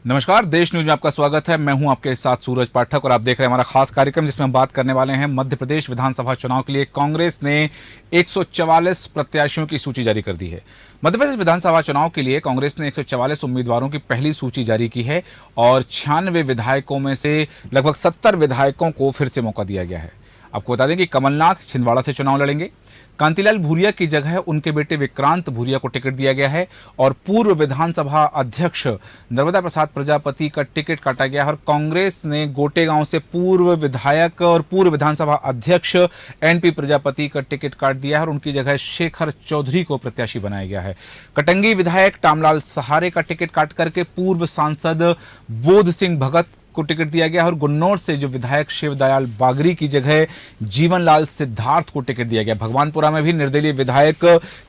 नमस्कार, देश न्यूज में आपका स्वागत है। मैं हूं आपके साथ सूरज पाठक और आप देख रहे हैं हमारा खास कार्यक्रम जिसमें हम बात करने वाले हैं मध्य प्रदेश विधानसभा चुनाव के लिए कांग्रेस ने 144 प्रत्याशियों की सूची जारी कर दी है। मध्य प्रदेश विधानसभा चुनाव के लिए कांग्रेस ने 144 उम्मीदवारों की पहली सूची जारी की है और 96 विधायकों में से लगभग 70 विधायकों को फिर से मौका दिया गया है। आपको बता दें कि कमलनाथ छिंदवाड़ा से चुनाव लड़ेंगे। कांतिलाल भूरिया की जगह उनके बेटे विक्रांत भूरिया को टिकट दिया गया है और पूर्व विधानसभा अध्यक्ष नर्मदा प्रसाद प्रजापति का टिकट काटा गया है और कांग्रेस ने गोटेगांव से पूर्व विधायक और पूर्व विधानसभा अध्यक्ष एनपी प्रजापति का टिकट काट दिया है और उनकी जगह शेखर चौधरी को प्रत्याशी बनाया गया है। कटंगी विधायक टामलाल सहारे का टिकट काट करके पूर्व सांसद बोध सिंह भगत को टिकट दिया गया और गुन्नौर से जो विधायक शिवदयाल बागरी की जगह जीवनलाल सिद्धार्थ को टिकट दिया गया। भगवानपुरा में भी निर्दलीय विधायक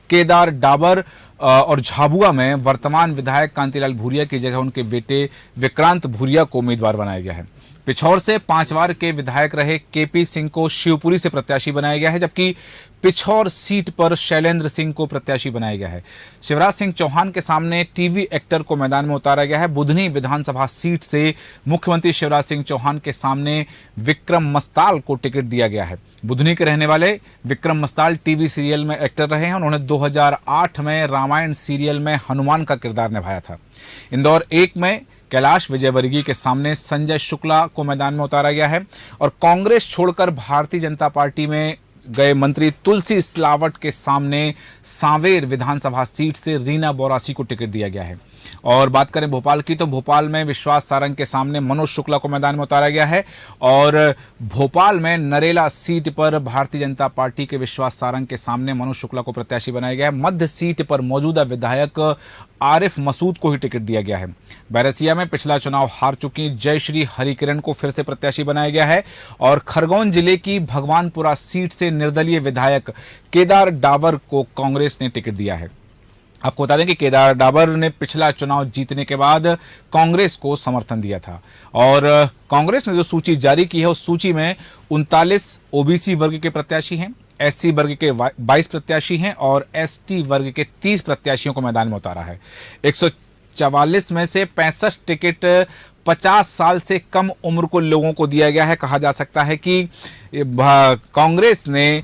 केदार डाबर और झाबुआ में वर्तमान विधायक कांतिलाल भूरिया की जगह उनके बेटे विक्रांत भूरिया को उम्मीदवार बनाया गया है। पिछौर से 5 बार के विधायक रहे केपी सिंह को शिवपुरी से प्रत्याशी बनाया गया है, जबकि पिछौर सीट पर शैलेंद्र सिंह को प्रत्याशी बनाया गया है। शिवराज सिंह चौहान के सामने टीवी एक्टर को मैदान में उतारा गया है। बुधनी विधानसभा सीट से मुख्यमंत्री शिवराज सिंह चौहान के सामने विक्रम मस्ताल को टिकट दिया गया है। बुधनी के रहने वाले विक्रम मस्ताल टीवी सीरियल में एक्टर रहे हैं। उन्होंने 2008 में रामायण सीरियल में हनुमान का किरदार निभाया था। इंदौर 1 में कैलाश विजयवर्गीय के सामने संजय शुक्ला को मैदान में उतारा गया है और कांग्रेस छोड़कर भारतीय जनता पार्टी में गए मंत्री तुलसी सिलावट के सामने सांवेर विधानसभा सीट से रीना बोरासी को टिकट दिया गया है। और बात करें भोपाल की, तो भोपाल में विश्वास सारंग के सामने मनोज शुक्ला को मैदान में उतारा गया है और भोपाल में नरेला सीट पर भारतीय जनता पार्टी के विश्वास सारंग के सामने मनोज शुक्ला को प्रत्याशी बनाया गया है। मध्य सीट पर मौजूदा विधायक आरिफ मसूद को ही टिकट दिया गया है। बैरसिया में पिछला चुनाव हार चुकी जयश्री हरिकिरण को फिर से प्रत्याशी बनाया गया है और खरगोन जिले की भगवानपुरा सीट से निर्दलीय विधायक केदार डाबर को कांग्रेस ने टिकट दिया है। आपको बता दें कि केदार डाबर ने पिछला चुनाव जीतने के बाद कांग्रेस को समर्थन दिया था और कांग्रेस ने जो सूची जारी की है उस सूची में 39 ओबीसी वर्ग के प्रत्याशी हैं, एससी वर्ग के 22 प्रत्याशी हैं और एसटी वर्ग के 30 प्रत्याशियों को मैदान में उतारा है। 144 में से 65 टिकट 50 साल से कम उम्र को लोगों को दिया गया है। कहा जा सकता है कि कांग्रेस ने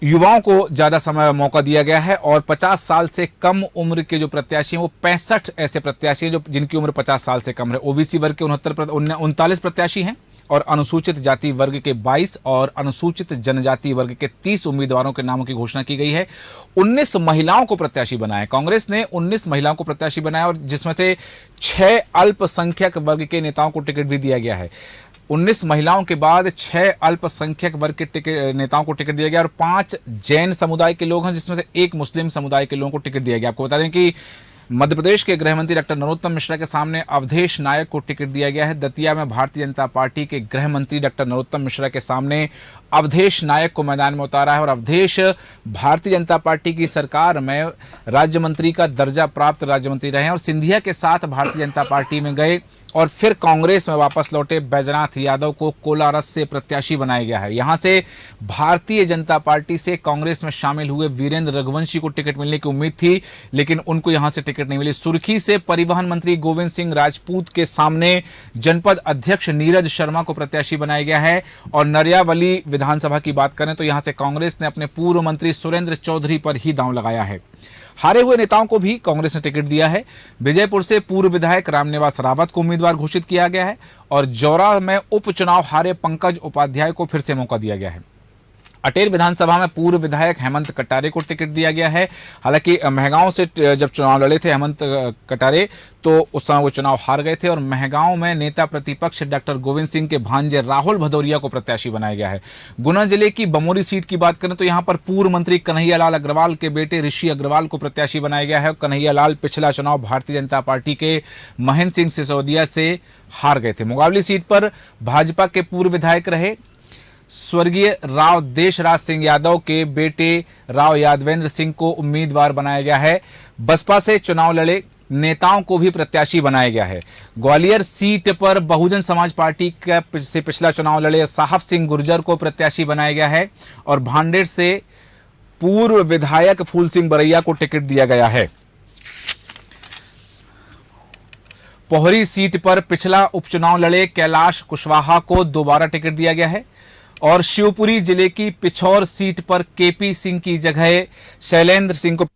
युवाओं को ज्यादा समय मौका दिया गया है और 50 साल से कम उम्र के जो प्रत्याशी हैं वो 65 ऐसे प्रत्याशी हैं जो जिनकी उम्र 50 साल से कम है। ओबीसी वर्ग के 39 प्रत्याशी हैं और अनुसूचित जाति वर्ग के 22 और अनुसूचित जनजाति वर्ग के 30 उम्मीदवारों के नामों की घोषणा की गई है। 19 महिलाओं को प्रत्याशी बनाया कांग्रेस ने, 19 महिलाओं को प्रत्याशी बनाया और जिसमें से 6 अल्पसंख्यक वर्ग के नेताओं को टिकट भी दिया गया है। 19 महिलाओं के बाद 6 अल्पसंख्यक वर्ग के नेताओं को टिकट दिया गया और 5 जैन समुदाय के लोग हैं जिसमें से 1 मुस्लिम समुदाय के लोगों को टिकट दिया गया। आपको बता दें कि मध्य प्रदेश के गृह मंत्री डॉक्टर नरोत्तम मिश्रा के सामने अवधेश नायक को टिकट दिया गया है। दतिया में भारतीय जनता पार्टी के गृह मंत्री डॉक्टर नरोत्तम मिश्रा के सामने अवधेश नायक को मैदान में उतारा है और अवधेश भारतीय जनता पार्टी की सरकार में राज्य मंत्री का दर्जा प्राप्त राज्य मंत्री रहे हैं और सिंधिया के साथ भारतीय जनता पार्टी में गए और फिर कांग्रेस में वापस लौटे बैजनाथ यादव को कोलारस से प्रत्याशी बनाया गया है। यहां से भारतीय जनता पार्टी से कांग्रेस में शामिल हुए वीरेंद्र रघुवंशी को टिकट मिलने की उम्मीद थी लेकिन उनको यहां से टिकट नहीं मिली। सुर्खी से परिवहन मंत्री गोविंद सिंह राजपूत के सामने जनपद अध्यक्ष नीरज शर्मा को प्रत्याशी बनाया गया है और नरियावली विधानसभा की बात करें तो यहां से कांग्रेस ने अपने पूर्व मंत्री सुरेंद्र चौधरी पर ही दांव लगाया है। हारे हुए नेताओं को भी कांग्रेस ने टिकट दिया है। विजयपुर से पूर्व विधायक रामनिवास रावत को उम्मीदवार घोषित किया गया है और जौरा में उपचुनाव हारे पंकज उपाध्याय को फिर से मौका दिया गया है। अटेर विधानसभा में पूर्व विधायक हेमंत कटारे को टिकट दिया गया है। हालांकि महगांव से जब चुनाव लड़े थे हेमंत कटारे तो उस समय वो चुनाव हार गए थे और महगांव में नेता प्रतिपक्ष डॉक्टर गोविंद सिंह के भांजे राहुल भदौरिया को प्रत्याशी बनाया गया है। गुना जिले की बमोरी सीट की बात करें तो यहां पर पूर्व मंत्री कन्हैयालाल अग्रवाल के बेटे ऋषि अग्रवाल को प्रत्याशी बनाया गया है। कन्हैयालाल पिछला चुनाव भारतीय जनता पार्टी के महेंद्र सिंह सिसोदिया से हार गए थे। मुंगावली सीट पर भाजपा के पूर्व विधायक रहे स्वर्गीय राव देशराज सिंह यादव के बेटे राव यादवेंद्र सिंह को उम्मीदवार बनाया गया है। बसपा से चुनाव लड़े नेताओं को भी प्रत्याशी बनाया गया है। ग्वालियर सीट पर बहुजन समाज पार्टी से पिछला चुनाव लड़े साहब सिंह गुर्जर को प्रत्याशी बनाया गया है और भांडेर से पूर्व विधायक फूल सिंह बरैया को टिकट दिया गया है। पोहरी सीट पर पिछला उपचुनाव लड़े कैलाश कुशवाहा को दोबारा टिकट दिया गया है और शिवपुरी जिले की पिछौर सीट पर केपी सिंह की जगह शैलेंद्र सिंह को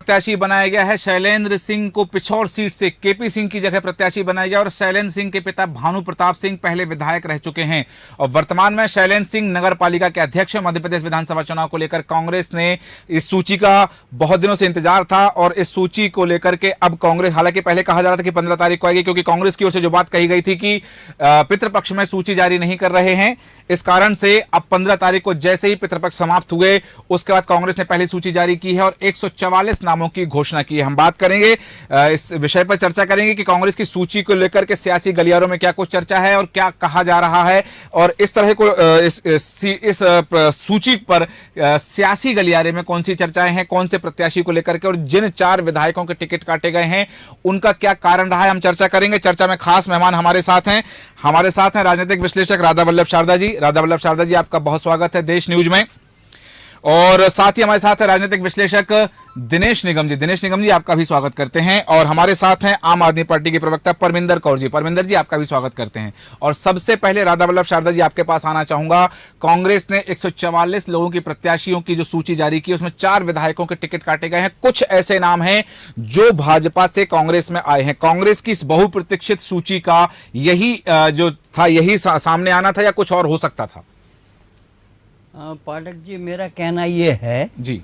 प्रत्याशी बनाया गया है। शैलेंद्र सिंह को पिछौर सीट से केपी सिंह की जगह प्रत्याशी बनाया गया और शैलेंद्र सिंह के पिता भानु प्रताप सिंह पहले विधायक रह चुके हैं और वर्तमान में शैलेंद्र सिंह नगर पालिका के अध्यक्ष हैं। मध्य प्रदेश विधानसभा चुनाव को लेकर कांग्रेस ने इस सूची का बहुत दिनों से इंतजार था और इस सूची को लेकर के अब कांग्रेस, हालांकि पहले कहा जा रहा था कि 15 तारीख को आएगी, क्योंकि कांग्रेस की ओर से जो बात कही गई थी कि पितृपक्ष में सूची जारी नहीं कर रहे हैं, इस कारण से अब 15 तारीख को जैसे ही पितृपक्ष समाप्त हुए उसके बाद कांग्रेस ने पहली सूची जारी की है और 144 नामों की घोषणा की है। हम बात करेंगे, इस विषय पर चर्चा करेंगे कि कांग्रेस की सूची को लेकर के सियासी गलियारों में क्या कुछ चर्चा है और क्या कहा जा रहा है और इस तरह को इस सूची पर सियासी गलियारे में कौन सी चर्चाएं हैं, कौन से प्रत्याशी को लेकर के और जिन 4 विधायकों के टिकट काटे गए हैं उनका क्या कारण रहा है, हम चर्चा करेंगे। चर्चा में खास मेहमान हमारे साथ हैं राजनीतिक विश्लेषक राधा वल्लभ शारदा जी। राधा वल्लभ शारदा जी, आपका बहुत स्वागत है देश न्यूज में। और साथ ही हमारे साथ है राजनीतिक विश्लेषक दिनेश निगम जी। दिनेश निगम जी, आपका भी स्वागत करते हैं। और हमारे साथ हैं आम आदमी पार्टी के प्रवक्ता परमिंदर कौर जी। परमिंदर जी, आपका भी स्वागत करते हैं। और सबसे पहले राधा वल्लभ शारदा जी, आपके पास आना चाहूंगा। कांग्रेस ने 144 लोगों की प्रत्याशियों की जो सूची जारी की, उसमें 4 विधायकों के टिकट काटे गए हैं। कुछ ऐसे नाम हैं जो भाजपा से कांग्रेस में आए हैं। कांग्रेस की इस बहुप्रतीक्षित सूची का यही जो था, यही सामने आना था या कुछ और हो सकता था? पाठक जी, मेरा कहना ये है जी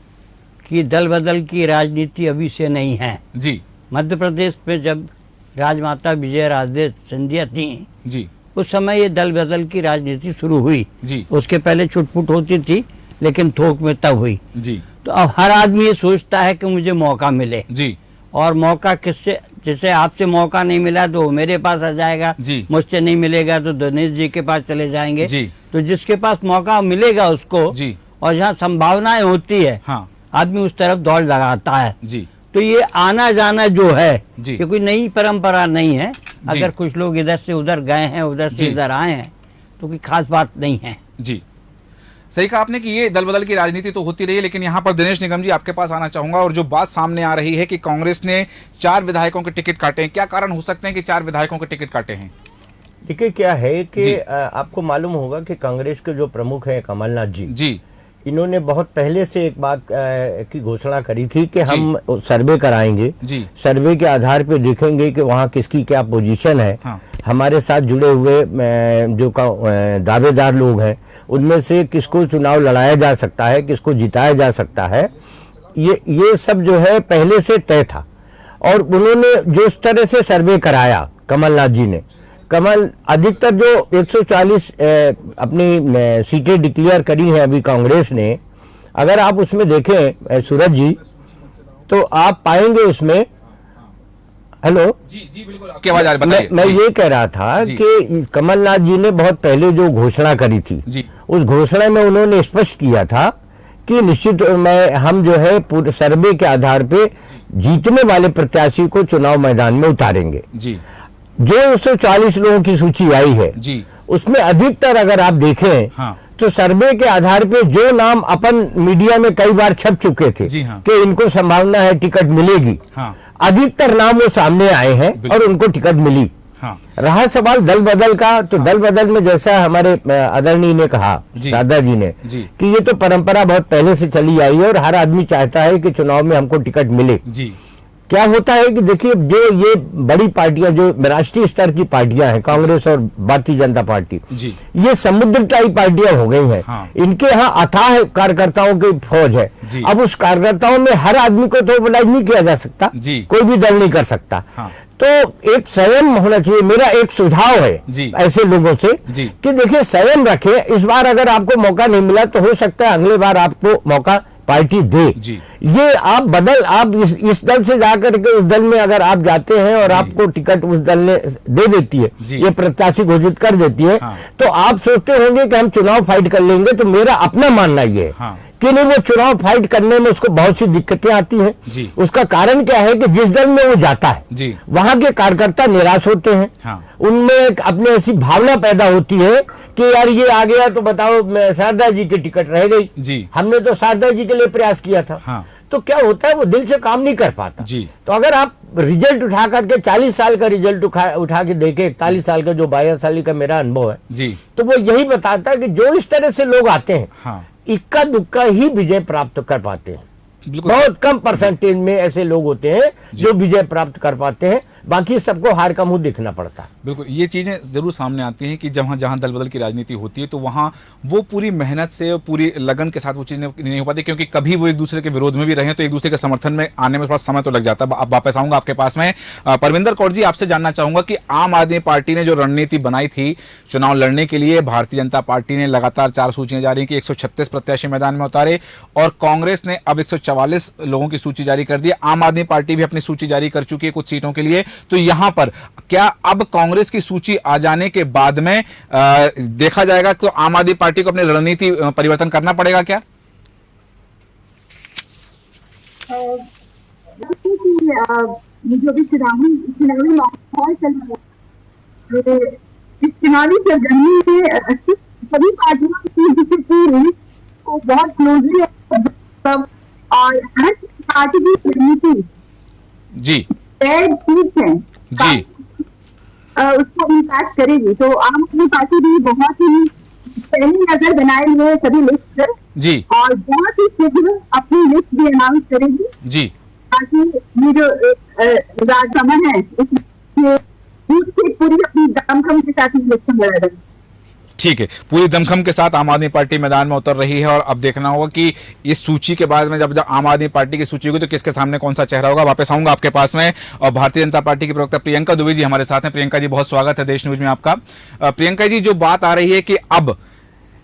कि दल बदल की राजनीति अभी से नहीं है जी। मध्य प्रदेश में जब राजमाता विजय राजे सिंधिया थी जी, उस समय ये दल बदल की राजनीति शुरू हुई जी। उसके पहले छुटपुट होती थी लेकिन थोक में तब हुई जी। तो अब हर आदमी ये सोचता है कि मुझे मौका मिले जी। और मौका किससे, जैसे आपसे मौका नहीं मिला तो मेरे पास आ जाएगा, मुझसे नहीं मिलेगा तो दिनेश जी के पास चले जाएंगे जी। तो जिसके पास मौका मिलेगा उसको जी। और जहाँ संभावनाएं होती है हाँ। आदमी उस तरफ दौड़ लगाता है जी। तो ये आना जाना जो है ये कोई नई परंपरा नहीं है। अगर कुछ लोग इधर से उधर गए हैं, उधर से इधर आए हैं तो कोई खास बात नहीं है जी। सही कहा आपने कि ये दल बदल की राजनीति तो होती रही है, लेकिन यहाँ पर दिनेश निगम जी, आपके पास आना चाहूंगा। और जो बात सामने आ रही है कि कांग्रेस ने 4 विधायकों के टिकट काटे हैं, क्या कारण हो सकते हैं कि 4 विधायकों के टिकट काटे हैं? देखिए, क्या है कि आपको मालूम होगा कि कांग्रेस के जो प्रमुख हैं कमलनाथ जी, इन्होंने बहुत पहले से एक बात की घोषणा करी थी कि हम सर्वे कराएंगे, सर्वे के आधार पे देखेंगे कि वहाँ किसकी क्या पोजीशन है। हाँ। हमारे साथ जुड़े हुए जो दावेदार लोग हैं उनमें से किसको चुनाव लड़ाया जा सकता है, किसको जिताया जा सकता है, ये सब जो है पहले से तय था। और उन्होंने जो इस तरह से सर्वे कराया कमलनाथ जी ने, अधिकतर जो 140 अपनी सीटें डिक्लेयर करी हैं अभी कांग्रेस ने, अगर आप उसमें देखें सूरज जी, तो आप पाएंगे उसमें, हेलो जी बिल्कुल, आपकी आवाज आ रही है। मैं ये कह रहा था कि कमलनाथ जी ने बहुत पहले जो घोषणा करी थी, उस घोषणा में उन्होंने स्पष्ट किया था कि निश्चित हम जो है पूरे सर्वे के आधार पे जीतने वाले प्रत्याशी को चुनाव मैदान में उतारेंगे जी। जो 140 लोगों की सूची आई है जी, उसमें अधिकतर अगर आप देखें हाँ। तो सर्वे के आधार पे जो नाम अपन मीडिया में कई बार छप चुके थे हाँ। कि इनको संभावना है टिकट मिलेगी हाँ। अधिकतर नाम वो सामने आए हैं और उनको टिकट मिली हाँ। रहा सवाल दल बदल का, तो हाँ। दल बदल में जैसा हमारे आदरणीय ने कहा, दादा जी ने कि ये तो परंपरा बहुत पहले से चली आई है और हर आदमी चाहता है कि चुनाव में हमको टिकट मिले जी। क्या होता है कि देखिए, जो ये बड़ी पार्टियां, जो राष्ट्रीय स्तर की पार्टियां हैं, कांग्रेस और भारतीय जनता पार्टी जी, ये समुद्र टाइप पार्टियां हो गई हैं। हाँ। इनके यहाँ अथाह कार्यकर्ताओं की फौज है। अब उस कार्यकर्ताओं में हर आदमी को तो मोबिलाइज नहीं किया जा सकता, कोई भी दल नहीं कर सकता। हाँ। तो एक संयम होना चाहिए। मेरा एक सुझाव है ऐसे लोगों से कि देखिए, संयम रखें। इस बार अगर आपको मौका नहीं मिला तो हो सकता है अगले बार आपको मौका पार्टी दे। ये आप इस दल से जाकर के उस दल में अगर आप जाते हैं और आपको टिकट उस दल ने दे देती है, ये प्रत्याशी घोषित कर देती है, हाँ। तो आप सोचते होंगे कि हम चुनाव फाइट कर लेंगे। तो मेरा अपना मानना ये है, हाँ। कि नहीं, वो चुनाव फाइट करने में उसको बहुत सी दिक्कतें आती हैं। उसका कारण क्या है कि जिस दल में वो जाता है वहां के कार्यकर्ता निराश होते हैं। हाँ। उनमें एक अपने ऐसी भावना पैदा होती है कि यार ये आ गया तो बताओ, शारदा जी की टिकट रह गई, हमने तो शारदा जी के लिए प्रयास किया था। हाँ। तो क्या होता है, वो दिल से काम नहीं कर पाता। तो अगर आप रिजल्ट उठा करके 40 साल का रिजल्ट उठा के देखे, 41 साल का जो 22 साल का मेरा अनुभव है, तो वो यही बताता है कि जो इस तरह से लोग आते हैं, हाँ। इक्का दुक्का ही विजय प्राप्त कर पाते हैं। बहुत कम परसेंटेज में ऐसे लोग होते हैं जो विजय प्राप्त कर पाते हैं, बाकी सबको हार का मुंह देखना पड़ता है। बिल्कुल, ये चीजें जरूर सामने आती हैं कि जहां जहां दल बदल की राजनीति होती है तो वहां वो पूरी मेहनत से, पूरी लगन के साथ वो चीजें नहीं हो पाती, क्योंकि कभी वो एक दूसरे के विरोध में भी रहे तो एक दूसरे के समर्थन में आने में थोड़ा समय तो लग जाता है। अब वापस आऊंगा आपके पास में। परविंदर कौर जी, आपसे जानना चाहूंगा कि आम आदमी पार्टी ने जो रणनीति बनाई थी चुनाव लड़ने के लिए, भारतीय जनता पार्टी ने लगातार 4 सूचियां जारी की, 136 प्रत्याशी मैदान में उतारे, और कांग्रेस ने अब 144 लोगों की सूची जारी कर दी। आम आदमी पार्टी भी अपनी सूची जारी कर चुकी है कुछ सीटों के लिए। तो यहां पर क्या अब कांग्रेस की सूची आ जाने के बाद में देखा जाएगा तो आम आदमी पार्टी को अपनी रणनीति परिवर्तन करना पड़ेगा क्या? जो भी चुनावी माहौल चल रहा है, इस चुनावी सरगर्मी में सभी पार्टियों की को बहुत क्लोजली और हर पार्टी की रणनीति जी ठीक है जी उसको इम्पैक्ट करेगी। तो आम आदमी पार्टी भी बहुत ही पहली नजर बनाए हुए सभी लिस्ट है जी, और बहुत ही शीघ्र अपनी लिस्ट भी अनाउंस करेगी जी, ताकि ये जो राजभवन है इसमें पूरी अपनी दमखम के साथ इलेक्शन लड़ा रही। ठीक है, पूरी दमखम के साथ आम आदमी पार्टी मैदान में उतर रही है, और अब देखना होगा कि इस सूची के बाद में जब आम आदमी पार्टी की सूची होगी तो किसके सामने कौन सा चेहरा होगा। वापस आऊंगा आपके पास में, और भारतीय जनता पार्टी की प्रवक्ता प्रियंका दुबे जी हमारे साथ हैं। प्रियंका जी, बहुत स्वागत है देश न्यूज में आपका। प्रियंका जी, जो बात आ रही है कि अब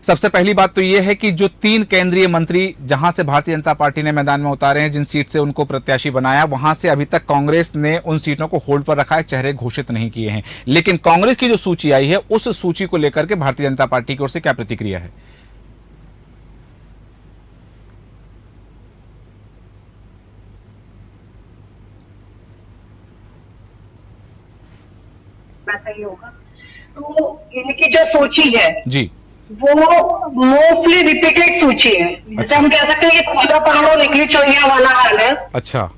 सबसे पहली बात तो यह है कि जो 3 केंद्रीय मंत्री जहां से भारतीय जनता पार्टी ने मैदान में उतारे हैं, जिन सीट से उनको प्रत्याशी बनाया, वहां से अभी तक कांग्रेस ने उन सीटों को होल्ड पर रखा है, चेहरे घोषित नहीं किए हैं। लेकिन कांग्रेस की जो सूची आई है, उस सूची को लेकर के भारतीय जनता पार्टी की ओर से क्या प्रतिक्रिया है? वैसा ही होगा। तो इनकी जो सूची है जी, वो मोस्टली रिपीटेड सूची है। जैसे हम कह सकते हैं कि खोदा पहाड़ों निकली चोइया वाला हाल है। अच्छा,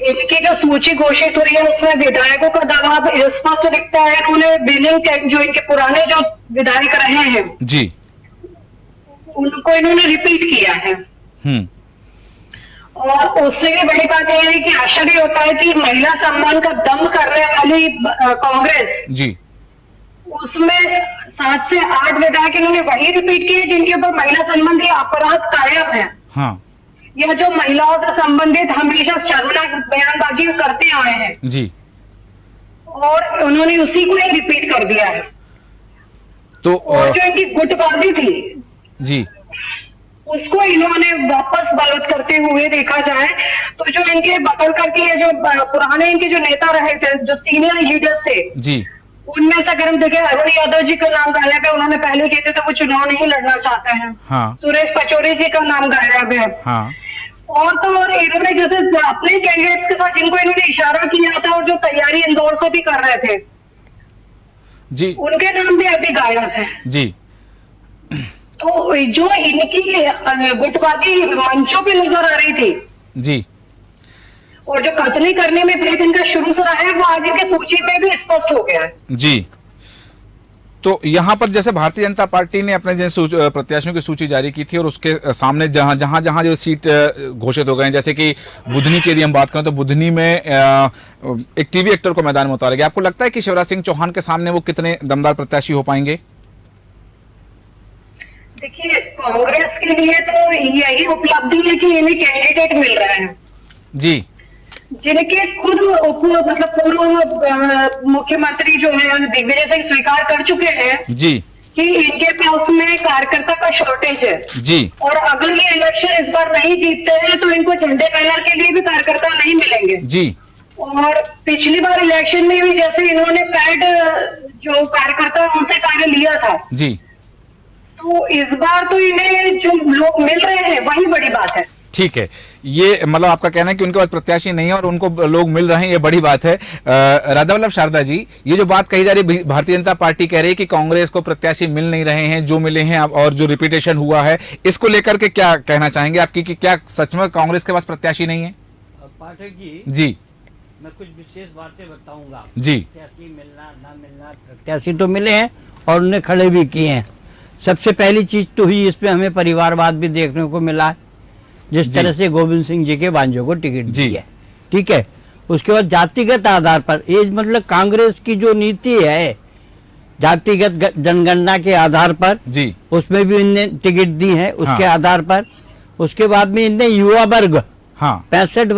इनकी जो सूची घोषित हुई है उसमें विधायकों का दबाव स्पष्ट दिखता है। उन्होंने बिलिंग जो इनके पुराने जो विधायक रहे हैं जी, उनको इन्होंने रिपीट किया है। और उससे भी बड़ी बात यह है कि आश्चर्य होता है कि महिला सम्मान का दम करने वाली कांग्रेस जी, उसमें 7 से 8 विधायक इन्होंने वही रिपीट किए जिनके ऊपर महिला संबंधी अपराध कायम है। हाँ। यह जो महिलाओं से संबंधित हमेशा शर्मनाक बयानबाजी करते आए हैं जी, और उन्होंने उसी को ही रिपीट कर दिया है। तो और जो इनकी गुटबाजी थी जी, उसको इन्होंने वापस बलवत करते हुए देखा जाए तो जो इनके बदल करके जो पुराने इनके जो नेता रहे थे, जो सीनियर लीडर्स थे जी, उनमें से अगर हम देखें, अरुण यादव जी का नाम गायब है। उन्होंने पहले कहते थे वो चुनाव नहीं लड़ना चाहते हैं। हाँ। सुरेश पचौरी जी का नाम गायब है। हाँ। और तो और इन्होंने जैसे अपने कैंडिडेट्स के साथ जिनको इन्होंने इशारा किया था और जो तैयारी इंदौर से भी कर रहे थे जी, उनके नाम भी अभी गायब है जी। तो जो इनकी गुटबाजी मंचों पे नजर आ रही थी जी, और जो कतली करने में भेद इनका शुरू से रहा है, वो आज इनकी सूची में भी स्पष्ट हो गया है जी। तो यहाँ पर जैसे भारतीय जनता पार्टी ने अपने जैसे प्रत्याशियों की सूची जारी की थी और उसके सामने जहाँ जो सीट घोषित हो गए हैं, जैसे कि बुधनी की यदि हम बात करें तो बुधनी में एक टीवी एक्टर को मैदान में उतारा गया। आपको लगता है कि शिवराज सिंह चौहान के सामने वो कितने दमदार प्रत्याशी हो पाएंगे? देखिए, कांग्रेस के लिए तो यही उपलब्धि है कि इन्हें कैंडिडेट मिल रहे हैं जी, जिनके खुद मतलब पूर्व मुख्यमंत्री जो है दिग्विजय सिंह स्वीकार कर चुके हैं जी कि इनके पास में कार्यकर्ता का शॉर्टेज है जी, और अगर ये इलेक्शन इस बार नहीं जीतते हैं तो इनको झंडे बैनर के लिए भी कार्यकर्ता नहीं मिलेंगे जी। और पिछली बार इलेक्शन में भी जैसे इन्होंने पैड जो कार्यकर्ता उनसे कार्य लिया था जी, तो इस बार तो इन्हें जो लोग मिल रहे हैं वही बड़ी बात है। ठीक है, ये मतलब आपका कहना है कि उनके पास प्रत्याशी नहीं है और उनको लोग मिल रहे हैं, ये बड़ी बात है। राधा वल्लभ शारदा जी, ये जो बात कही जा रही है, भारतीय जनता पार्टी कह रही है कि कांग्रेस को प्रत्याशी मिल नहीं रहे हैं, जो मिले हैं और जो रिपीटेशन हुआ है, इसको लेकर के क्या कहना चाहेंगे आपकी कि क्या सच में कांग्रेस के पास प्रत्याशी नहीं है? पाठक जी, मैं कुछ विशेष बातें बताऊंगा जी। प्रत्याशी मिलना ना मिलना, प्रत्याशी तो मिले हैं और उन्हें खड़े भी किए हैं। सबसे पहली चीज तो हुई, इसमें हमें परिवारवाद भी देखने को मिला है, जिस तरह से गोविंद सिंह जी के भांजों को टिकट दी है, ठीक है। उसके बाद जातिगत आधार पर, ये मतलब कांग्रेस की जो नीति है जातिगत जनगणना के आधार पर जी, उसमें भी इनने टिकट दी है उसके आधार पर। उसके बाद में इनने युवा वर्ग 65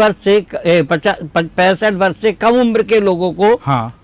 वर्ष से कम उम्र के लोगों को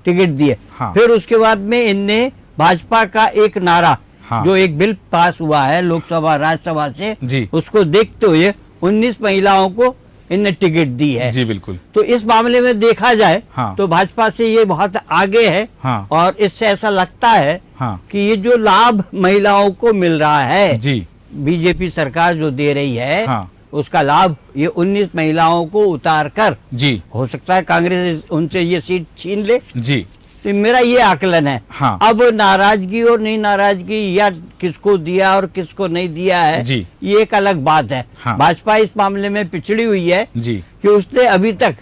टिकट दिए। फिर उसके बाद में इनने भाजपा का एक नारा जो एक बिल पास हुआ है लोकसभा राज्यसभा से, उसको देखते हुए 19 महिलाओं को इनने टिकट दी है जी। बिल्कुल। तो इस मामले में देखा जाए तो भाजपा से ये बहुत आगे है और इससे ऐसा लगता है कि ये जो लाभ महिलाओं को मिल रहा है जी, बीजेपी सरकार जो दे रही है उसका लाभ ये 19 महिलाओं को उतार कर जी, हो सकता है कांग्रेस उनसे ये सीट छीन ले जी। तो मेरा ये आकलन है। अब नाराजगी और नहीं नाराजगी या किसको दिया और किसको नहीं दिया है जी, ये एक अलग बात है। भाजपा इस मामले में पिछड़ी हुई है जी, कि उसने अभी तक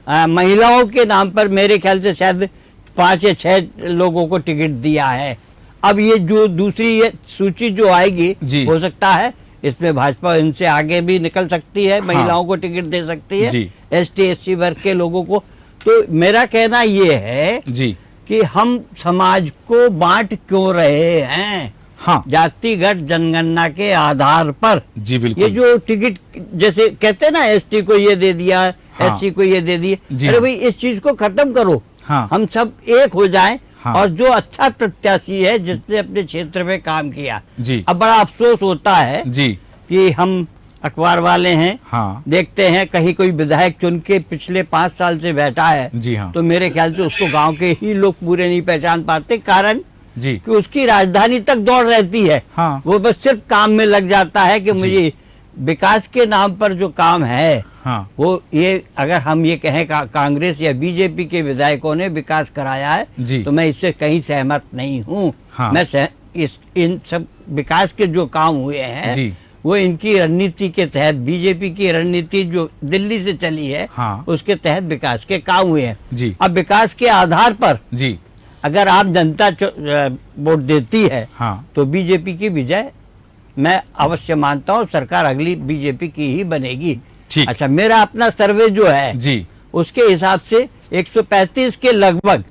महिलाओं के नाम पर मेरे ख्याल से शायद 5 या 6 लोगों को टिकट दिया है। अब ये जो दूसरी ये सूची जो आएगी हो सकता है इसमें भाजपा इनसे आगे भी निकल सकती है, महिलाओं को टिकट दे सकती है, ST SC वर्ग के लोगों को। तो मेरा कहना ये है जी, कि हम समाज को बांट क्यों रहे हैं जातिगत जनगणना के आधार पर जी। बिल्कुल। ये जो टिकट जैसे कहते हैं ना, ST को ये दे दिया, SC को ये दे दिया, अरे भाई इस चीज को खत्म करो, हम सब एक हो जाएं और जो अच्छा प्रत्याशी है जिसने अपने क्षेत्र में काम किया जी। अब बड़ा अफसोस होता है जी, कि हम अखबार वाले हैं देखते हैं कहीं कोई विधायक चुन के पिछले 5 साल से बैठा है जी, तो मेरे ख्याल से उसको गांव के ही लोग पूरे नहीं पहचान पाते, कारण जी, कि उसकी राजधानी तक दौड़ रहती है। वो बस सिर्फ काम में लग जाता है कि मुझे विकास के नाम पर जो काम है वो ये अगर हम ये कहें कांग्रेस या बीजेपी के विधायकों ने विकास कराया है तो मैं इससे कहीं सहमत नहीं हूँ। मैं इन सब विकास के जो काम हुए हैं वो इनकी रणनीति के तहत, बीजेपी की रणनीति जो दिल्ली से चली है उसके तहत विकास के काम हुए हैं जी। अब विकास के आधार पर जी, अगर आप जनता वोट देती है तो बीजेपी की विजय मैं अवश्य मानता हूँ, सरकार अगली बीजेपी की ही बनेगी। अच्छा, मेरा अपना सर्वे जो है जी, उसके हिसाब से 135 के लगभग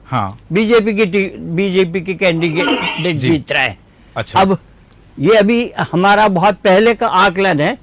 बीजेपी की कैंडिडेट जीत रहे हैं। अच्छा, अब ये अभी हमारा बहुत पहले का आकलन है,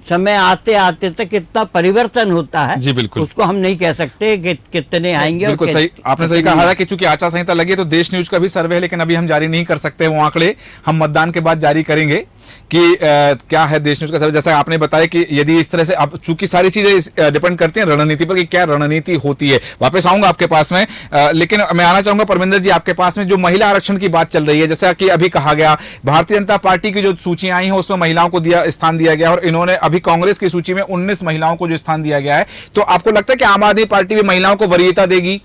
समय आते आते तक कितना परिवर्तन होता है जी। बिल्कुल, उसको हम नहीं कह सकते कि कितने आएंगे। बिल्कुल सही, आपने सही कहा है कि चूंकि आचार संहिता लगी है तो देश न्यूज का भी सर्वे है, लेकिन अभी हम जारी नहीं कर सकते वो आंकड़े, हम मतदान के बाद जारी करेंगे कि क्या है देश न्यूज का सर्वे। जैसा आपने बताया कि यदि इस तरह से, अब चूंकि सारी चीजें डिपेंड करती हैं रणनीति पर कि क्या रणनीति होती है। वापस आऊंगा आपके पास में, लेकिन मैं आना चाहूंगा परमिंदर जी आपके पास में, जो महिला आरक्षण की बात चल रही है, जैसा कि अभी कहा गया भारतीय जनता पार्टी की जो सूचियां आई हैं उसमें महिलाओं को स्थान दिया गया और इन्होंने अभी कांग्रेस की सूची में 19 महिलाओं को जो स्थान दिया गया है, तो आपको लगता है कि आम आदमी पार्टी भी महिलाओं को वरीयता देगी?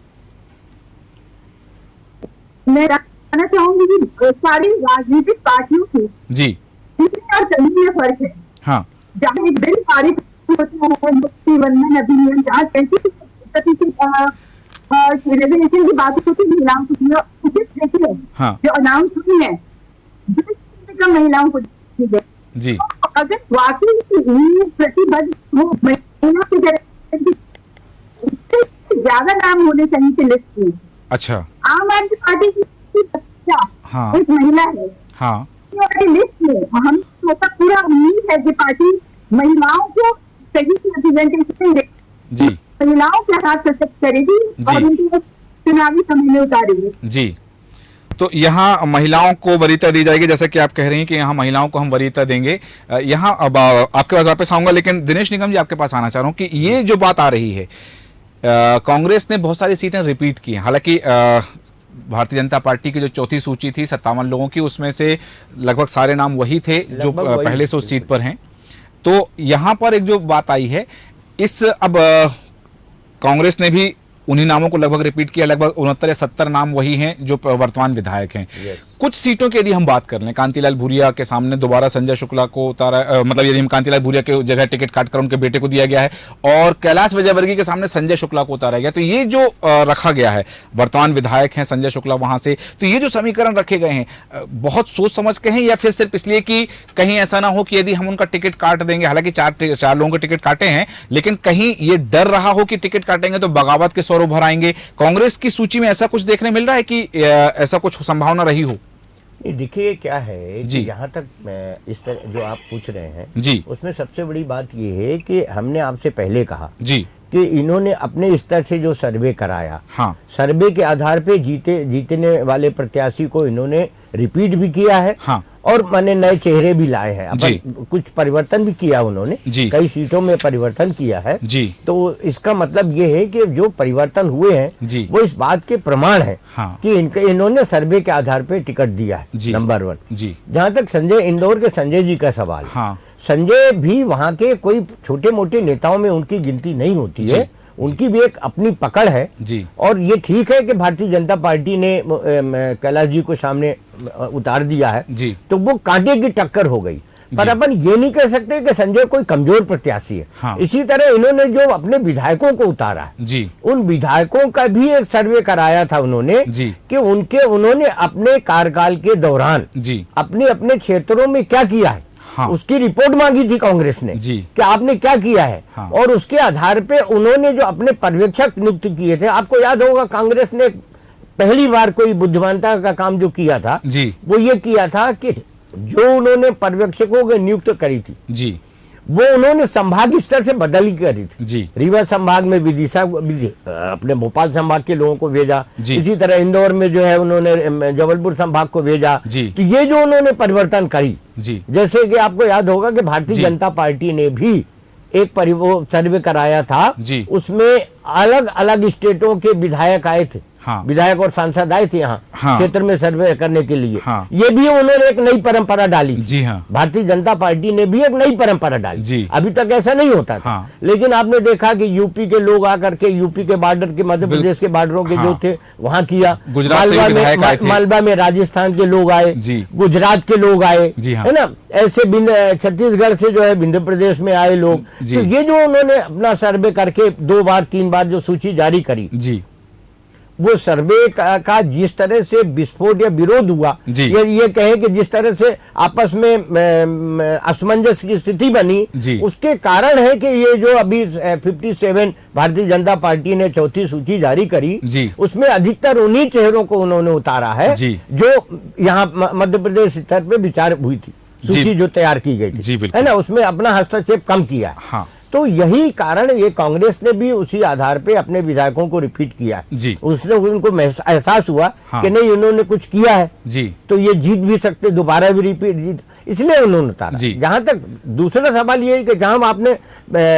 मैं कहना चाहूंगी कि सारी राजनीतिक पार्टियों की जी और चलने में फर्क है। जहाँ एक बिल पारित वंदन अधिनियम जहाँ 30% रिजर्वेशन की बात होती है महिलाओं को लिस्ट देखिए हाँ। जो अनाउंस हुई है, 20% कम महिलाओं को दी गई। जी। अगर वाकई प्रतिबद्ध हो महिला की तरह, ज्यादा नाम होने चाहिए थी लिस्ट में। अच्छा। आम आदमी पार्टी की बच्चा हाँ। एक महिला है, हाँ। लिस्ट में हम ऐसा पूरा उम्मीद है कि पार्टी महिलाओं को सही रिप्रेजेंटेशन दे, जी, महिलाओं के हाथ सशक्त करेगी और उनको चुनावी समय में उतारेगी। जी। तो यहाँ महिलाओं को वरीयता दी जाएगी, जैसा कि आप कह रही हैं कि यहाँ महिलाओं को हम वरीयता देंगे। यहाँ अब आपके पास वापस आऊंगा, लेकिन दिनेश निगम जी आपके पास आना चाह रहा हूँ कि ये जो बात आ रही है, कांग्रेस ने बहुत सारी सीटें रिपीट की हैं। हालांकि भारतीय जनता पार्टी की जो चौथी सूची थी 57 लोगों की, उसमें से लगभग सारे नाम वही थे जो पहले से उस सीट पर हैं। तो यहाँ पर एक जो बात आई है, इस अब कांग्रेस ने भी उन्हीं नामों को लगभग रिपीट किया, लगभग 69 या 70 नाम वही हैं जो वर्तमान विधायक हैं। कुछ सीटों की यदि हम बात कर लें, कांतिलाल भूरिया के सामने दोबारा संजय शुक्ला को उतारा, मतलब यदि हम कांतिलाल भूरिया के जगह टिकट काटकर उनके बेटे को दिया गया है, और कैलाश विजयवर्गीय के सामने संजय शुक्ला को उतारा गया, तो ये जो रखा गया है, वर्तमान विधायक हैं संजय शुक्ला वहां से, तो ये जो समीकरण रखे गए हैं बहुत सोच समझ के हैं, या फिर सिर्फ इसलिए कि कहीं ऐसा ना हो कि यदि हम उनका टिकट काट देंगे, हालांकि चार लोगों के टिकट काटे हैं, लेकिन कहीं ये डर रहा हो कि टिकट काटेंगे तो बगावत के स्वरूप भर आएंगे। कांग्रेस की सूची में ऐसा कुछ देखने मिल रहा है कि ऐसा कुछ संभावना रही हो? देखिए क्या है कि यहाँ तक इस तरह जो आप पूछ रहे हैं जी, उसमें सबसे बड़ी बात ये है कि हमने आपसे पहले कहा जी कि इन्होंने अपने स्तर से जो सर्वे कराया, हाँ, सर्वे के आधार पे जीतने वाले प्रत्याशी को इन्होंने रिपीट भी किया है, हाँ, और माने नए चेहरे भी लाए हैं, कुछ परिवर्तन भी किया उन्होंने, कई सीटों में परिवर्तन किया है जी। तो इसका मतलब ये है कि जो परिवर्तन हुए हैं वो इस बात के प्रमाण है हाँ। कि इन्होंने सर्वे के आधार पे टिकट दिया है, नंबर 1 जी। जहाँ तक इंदौर के संजय जी का सवाल हाँ। संजय भी वहाँ के कोई छोटे मोटे नेताओं में उनकी गिनती नहीं होती है, उनकी भी एक अपनी पकड़ है जी। और ये ठीक है कि भारतीय जनता पार्टी ने कैलाश जी को सामने उतार दिया है जी। तो वो कांटे की टक्कर हो गई, पर अपन ये नहीं कह सकते कि संजय कोई कमजोर प्रत्याशी है हाँ। इसी तरह इन्होंने जो अपने विधायकों को उतारा है जी, उन विधायकों का भी एक सर्वे कराया था उन्होंने जी, कि उन्होंने अपने कार्यकाल के दौरान जी अपने अपने क्षेत्रों में क्या किया है हाँ। उसकी रिपोर्ट मांगी थी कांग्रेस ने जी, कि आपने क्या किया है हाँ। और उसके आधार पे उन्होंने जो अपने पर्यवेक्षक नियुक्त किए थे, आपको याद होगा कांग्रेस ने पहली बार कोई बुद्धिमानता का काम जो किया था जी, वो ये किया था कि जो उन्होंने पर्यवेक्षकों को नियुक्त करी थी जी, वो उन्होंने संभाग स्तर से बदली करी थी जी। रीवा संभाग में विदिशा अपने भोपाल संभाग के लोगों को भेजा, इसी तरह इंदौर में जो है उन्होंने जबलपुर संभाग को भेजा। तो ये जो उन्होंने परिवर्तन करी जी, जैसे कि आपको याद होगा कि भारतीय जनता पार्टी ने भी एक सर्वे कराया था जी, उसमें अलग अलग स्टेटों के विधायक आए थे हाँ। विधायक और सांसद आए थे यहाँ हाँ। क्षेत्र में सर्वे करने के लिए हाँ। ये भी उन्होंने एक नई परंपरा डाली जी हाँ। भारतीय जनता पार्टी ने भी एक नई परंपरा डाली जी। अभी तक ऐसा नहीं होता था हाँ। लेकिन आपने देखा कि यूपी के लोग आकर के यूपी के बॉर्डर के मध्य प्रदेश के बॉर्डरों के हाँ। जो थे वहाँ किया, मालवा में राजस्थान के लोग आए, गुजरात के लोग आए है ना, ऐसे छत्तीसगढ़ से जो है विंध्य प्रदेश में आए लोग। तो ये जो उन्होंने अपना सर्वे करके 2 बार 3 बार जो सूची जारी करी जी, वो सर्वे का जिस तरह से विस्फोट या विरोध हुआ, ये कहे कि जिस तरह से आपस में असमंजस की स्थिति बनी, उसके कारण है कि ये जो अभी 57 भारतीय जनता पार्टी ने चौथी सूची जारी करी, उसमें अधिकतर उन्हीं चेहरों को उन्होंने उतारा है जो यहाँ मध्य प्रदेश स्तर पे विचार हुई थी, सूची जो तैयार की गई थी है ना, उसमें अपना हस्तक्षेप कम किया है हाँ। तो यही कारण ये कांग्रेस ने भी उसी आधार पे अपने विधायकों को रिपीट किया जी। उसने उनको एहसास हुआ हाँ। कि नहीं उन्होंने कुछ किया है जी, तो ये जीत भी सकते, दोबारा भी रिपीट जीत, इसलिए उन्होंने उतारा। जहां तक दूसरा सवाल ये है कि जहां आपने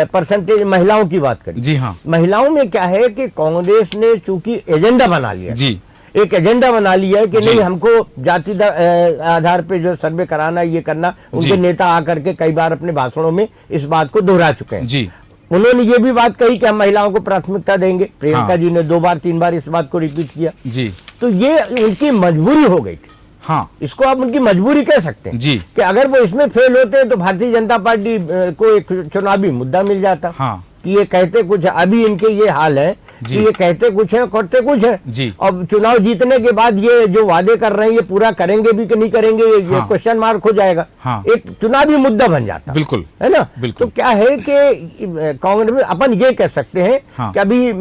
परसेंटेज महिलाओं की बात करी जी हाँ, महिलाओं में क्या है कि कांग्रेस ने चूंकि एजेंडा बना लिया जी, एक एजेंडा बना लिया है कि नहीं हमको जाति आधार पे जो सर्वे कराना ये करना, उनके नेता आकर के कई बार अपने भाषणों में इस बात को दोहरा चुके हैं जी। उन्होंने ये भी बात कही कि हम महिलाओं को प्राथमिकता देंगे, प्रियंका जी ने 2 बार 3 बार इस बात को रिपीट किया जी। तो ये उनकी मजबूरी हो गई थी हाँ, इसको आप उनकी मजबूरी कह सकते हैं जी, कि अगर वो इसमें फेल होते तो भारतीय जनता पार्टी को एक चुनावी मुद्दा मिल जाता हाँ। कि ये कहते कुछ है, अभी इनके ये हाल है कि ये कहते कुछ है करते कुछ है जी। अब चुनाव जीतने के बाद ये जो वादे कर रहे हैं ये पूरा करेंगे भी कि नहीं करेंगे, ये क्वेश्चन मार्क हो जाएगा। एक चुनावी मुद्दा बन जाता बिल्कुल, है ना। तो क्या है कि कांग्रेस में अपन ये कह सकते हैं कि अभी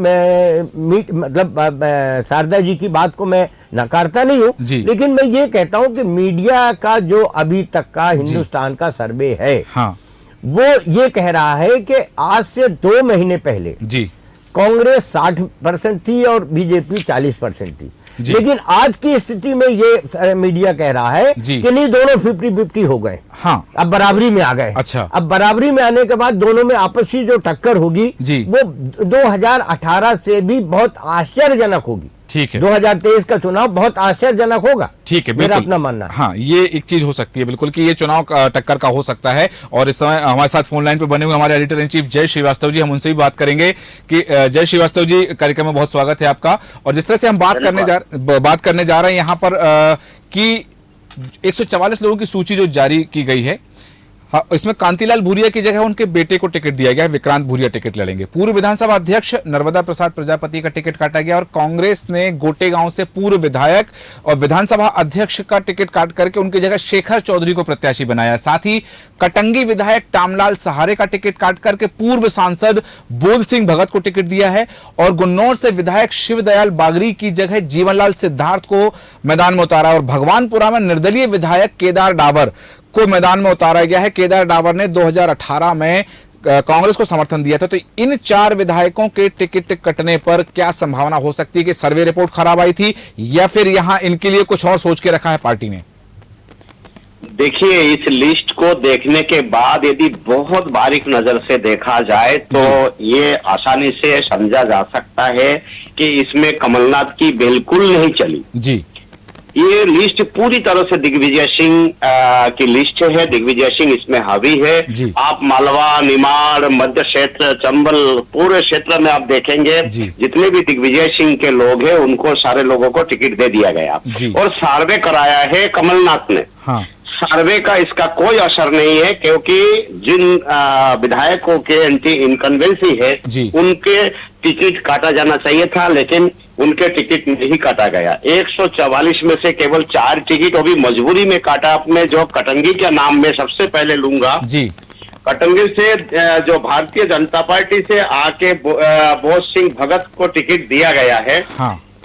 मतलब शारदा जी की बात को मैं नकारता नहीं हूँ, लेकिन मैं ये कहता हूँ कि मीडिया का जो अभी तक का हिंदुस्तान का सर्वे है वो ये कह रहा है कि आज से 2 महीने पहले जी कांग्रेस 60% थी और बीजेपी 40% थी, लेकिन आज की स्थिति में ये मीडिया कह रहा है कि नहीं, दोनों 50-50 हो गए। अब बराबरी में आ गए। अच्छा। अब बराबरी में आने के बाद दोनों में आपसी जो टक्कर होगी वो 2018 से भी बहुत आश्चर्यजनक होगी। ठीक है, 2023 का चुनाव बहुत आश्चर्यजनक होगा। ठीक है, मेरा अपना मानना है। ये एक चीज हो सकती है बिल्कुल कि ये चुनाव टक्कर का हो सकता है। और इस समय हमारे साथ फोन लाइन पे बने हुए हमारे एडिटर इन चीफ जय श्रीवास्तव जी, हम उनसे भी बात करेंगे कि जय श्रीवास्तव जी, कार्यक्रम में बहुत स्वागत है आपका। और जिस तरह से हम बात करने जा रहे हैं यहाँ पर कि 144 लोगों की सूची जो जारी की गई है, इसमें कांतिलाल भूरिया की जगह उनके बेटे को टिकट दिया गया, विक्रांत भूरिया टिकट लड़ेंगे। पूर्व विधानसभा अध्यक्ष नर्मदा प्रसाद प्रजापति का टिकट काटा गया और कांग्रेस ने गोटेगांव से पूर्व विधायक और विधानसभा अध्यक्ष का टिकट काट करके उनकी जगह शेखर चौधरी को प्रत्याशी बनाया। साथ ही कटंगी विधायक टामलाल सहारे का टिकट काट करके पूर्व सांसद बोध सिंह भगत को टिकट दिया है और गुन्नौर से विधायक शिवदयाल बागरी की जगह जीवनलाल सिद्धार्थ को मैदान में उतारा और भगवानपुरा में निर्दलीय विधायक केदार डावर को मैदान में उतारा गया है। केदार डावर ने 2018 में कांग्रेस को समर्थन दिया था। तो इन 4 विधायकों के टिकट कटने पर क्या संभावना हो सकती है कि सर्वे रिपोर्ट खराब आई थी या फिर यहां इनके लिए कुछ और सोच के रखा है पार्टी ने? देखिए, इस लिस्ट को देखने के बाद यदि बहुत बारीक नजर से देखा जाए तो ये आसानी से समझा जा सकता है कि इसमें कमलनाथ की बिल्कुल नहीं चली जी। ये लिस्ट पूरी तरह से दिग्विजय सिंह की लिस्ट है। दिग्विजय सिंह इसमें हावी है। आप मालवा, निमाड़, मध्य क्षेत्र, चंबल, पूरे क्षेत्र में आप देखेंगे जितने भी दिग्विजय सिंह के लोग हैं उनको सारे लोगों को टिकट दे दिया गया और सर्वे कराया है कमलनाथ ने। सर्वे का इसका कोई असर नहीं है क्योंकि जिन विधायकों के एंटी इनकन्वेंसी है उनके टिकट काटा जाना चाहिए था, लेकिन उनके टिकट नहीं काटा गया। 144 में से केवल 4 टिकट अभी मजबूरी में काटा। अपने जो कटंगी के नाम में सबसे पहले लूंगा जी। कटंगी से जो भारतीय जनता पार्टी से आके बोध सिंह भगत को टिकट दिया गया है।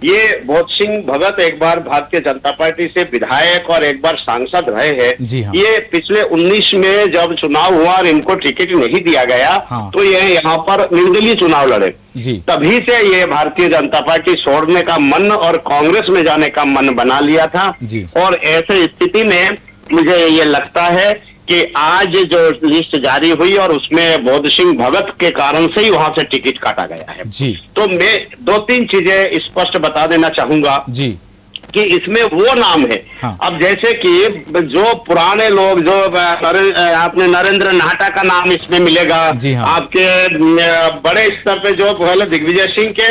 ये बोध सिंह भगत एक बार भारतीय जनता पार्टी से विधायक और एक बार सांसद रहे हैं। ये पिछले 19 में जब चुनाव हुआ और इनको टिकट नहीं दिया गया तो ये यहाँ पर निर्दलीय चुनाव लड़े। तभी से ये भारतीय जनता पार्टी छोड़ने का मन और कांग्रेस में जाने का मन बना लिया था। और ऐसे स्थिति में मुझे ये लगता है कि आज जो लिस्ट जारी हुई और उसमें बोध सिंह भगत के कारण से ही वहां से टिकट काटा गया है जी। तो मैं 2-3 चीजें स्पष्ट बता देना चाहूंगा जी कि इसमें वो नाम है। अब जैसे कि जो पुराने लोग जो आपने नरेंद्र नाहटा का नाम इसमें मिलेगा। आपके बड़े स्तर पे जो पहले दिग्विजय सिंह के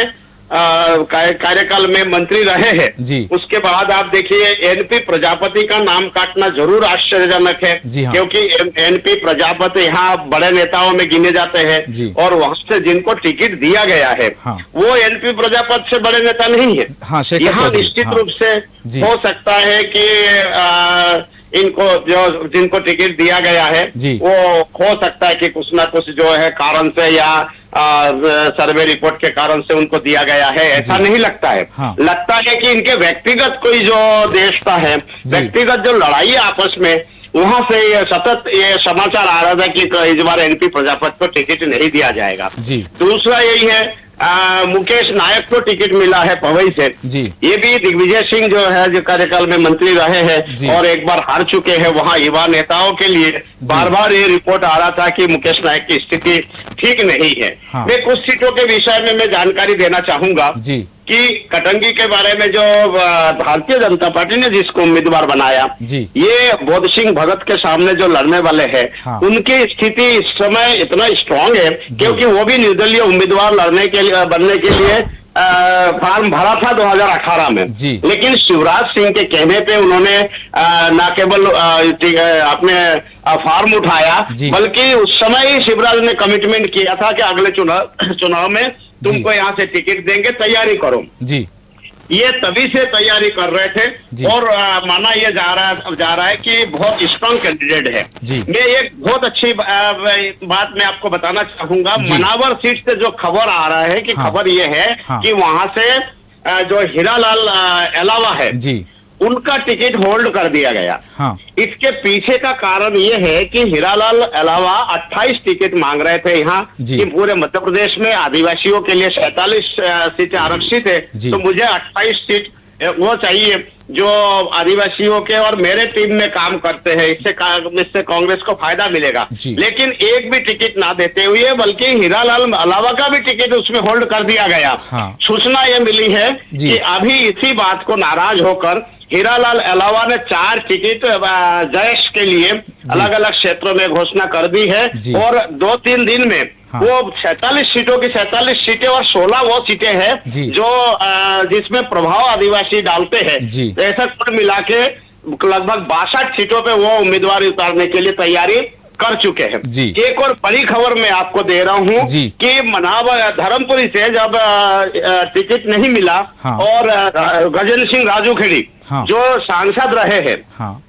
कार्यकाल में मंत्री रहे हैं, उसके बाद आप देखिए एनपी प्रजापति का नाम काटना जरूर आश्चर्यजनक है क्योंकि एनपी प्रजापति यहाँ बड़े नेताओं में गिने जाते हैं और वहां से जिनको टिकट दिया गया है वो एनपी प्रजापति से बड़े नेता नहीं है। यहाँ निश्चित रूप से हो सकता है कि इनको जो जिनको टिकट दिया गया है वो हो सकता है कि कुछ ना कुछ जो है कारण से या सर्वे रिपोर्ट के कारण से उनको दिया गया है, ऐसा नहीं लगता है। लगता है कि इनके व्यक्तिगत कोई जो देशता है, व्यक्तिगत जो लड़ाई है आपस में, वहां से ये सतत ये समाचार आ रहा था कि इस बार एनपी प्रजापति को टिकट नहीं दिया जाएगा। दूसरा यही है मुकेश नायक को टिकट मिला है पवई से जी। ये भी दिग्विजय सिंह जो है जो कार्यकाल में मंत्री रहे हैं और एक बार हार चुके हैं, वहां युवा नेताओं के लिए बार बार ये रिपोर्ट आ रहा था कि मुकेश नायक की स्थिति ठीक नहीं है। मैं कुछ सीटों के विषय में मैं जानकारी देना चाहूंगा कि कटंगी के बारे में जो भारतीय जनता पार्टी ने जिसको उम्मीदवार बनाया ये बोध सिंह भगत के सामने जो लड़ने वाले हैं उनकी स्थिति इस समय इतना स्ट्रांग है क्योंकि वो भी निर्दलीय उम्मीदवार बनने के लिए फॉर्म भरा था 2018 में जी। लेकिन शिवराज सिंह के कहने पे उन्होंने न केवल अपने फॉर्म उठाया बल्कि उस समय ही शिवराज ने कमिटमेंट किया था कि अगले चुनाव में तुमको यहाँ से टिकट देंगे, तैयारी करो जी। ये तभी से तैयारी कर रहे थे और माना ये जा रहा है कि बहुत स्ट्रांग कैंडिडेट है जी। मैं एक बहुत अच्छी बात मैं आपको बताना चाहूंगा। मनावर सीट से जो खबर आ रहा है कि खबर ये है कि वहां से जो हीरालाल अलावा है जी, उनका टिकट होल्ड कर दिया गया। हाँ। इसके पीछे का कारण ये है कि हीरालाल अलावा 28 टिकट मांग रहे थे यहाँ कि पूरे मध्य प्रदेश में आदिवासियों के लिए 47 सीटें आरक्षित है, तो मुझे 28 सीट वो चाहिए जो आदिवासियों के और मेरे टीम में काम करते हैं, इससे कांग्रेस को फायदा मिलेगा। लेकिन एक भी टिकट ना देते हुए बल्कि हीरालाल अलावा का भी टिकट उसमें होल्ड कर दिया गया। हाँ। सूचना ये मिली है कि अभी इसी बात को नाराज होकर हीरालाल अलावा ने 4 टिकट जयेश के लिए अलग अलग क्षेत्रों में घोषणा कर दी है और 2-3 दिन में वो 46 सीटों की 46 सीटें और 16 वो सीटें हैं जो जिसमें प्रभाव आदिवासी डालते हैं। तो ऐसा कुल मिला के लगभग 62 सीटों पे वो उम्मीदवार उतारने के लिए तैयारी कर चुके हैं। एक और बड़ी खबर मैं आपको दे रहा हूँ कि मनावर धर्मपुरी से जब टिकट नहीं मिला और गजेंद्र सिंह राजूखेड़ी जो सांसद रहे हैं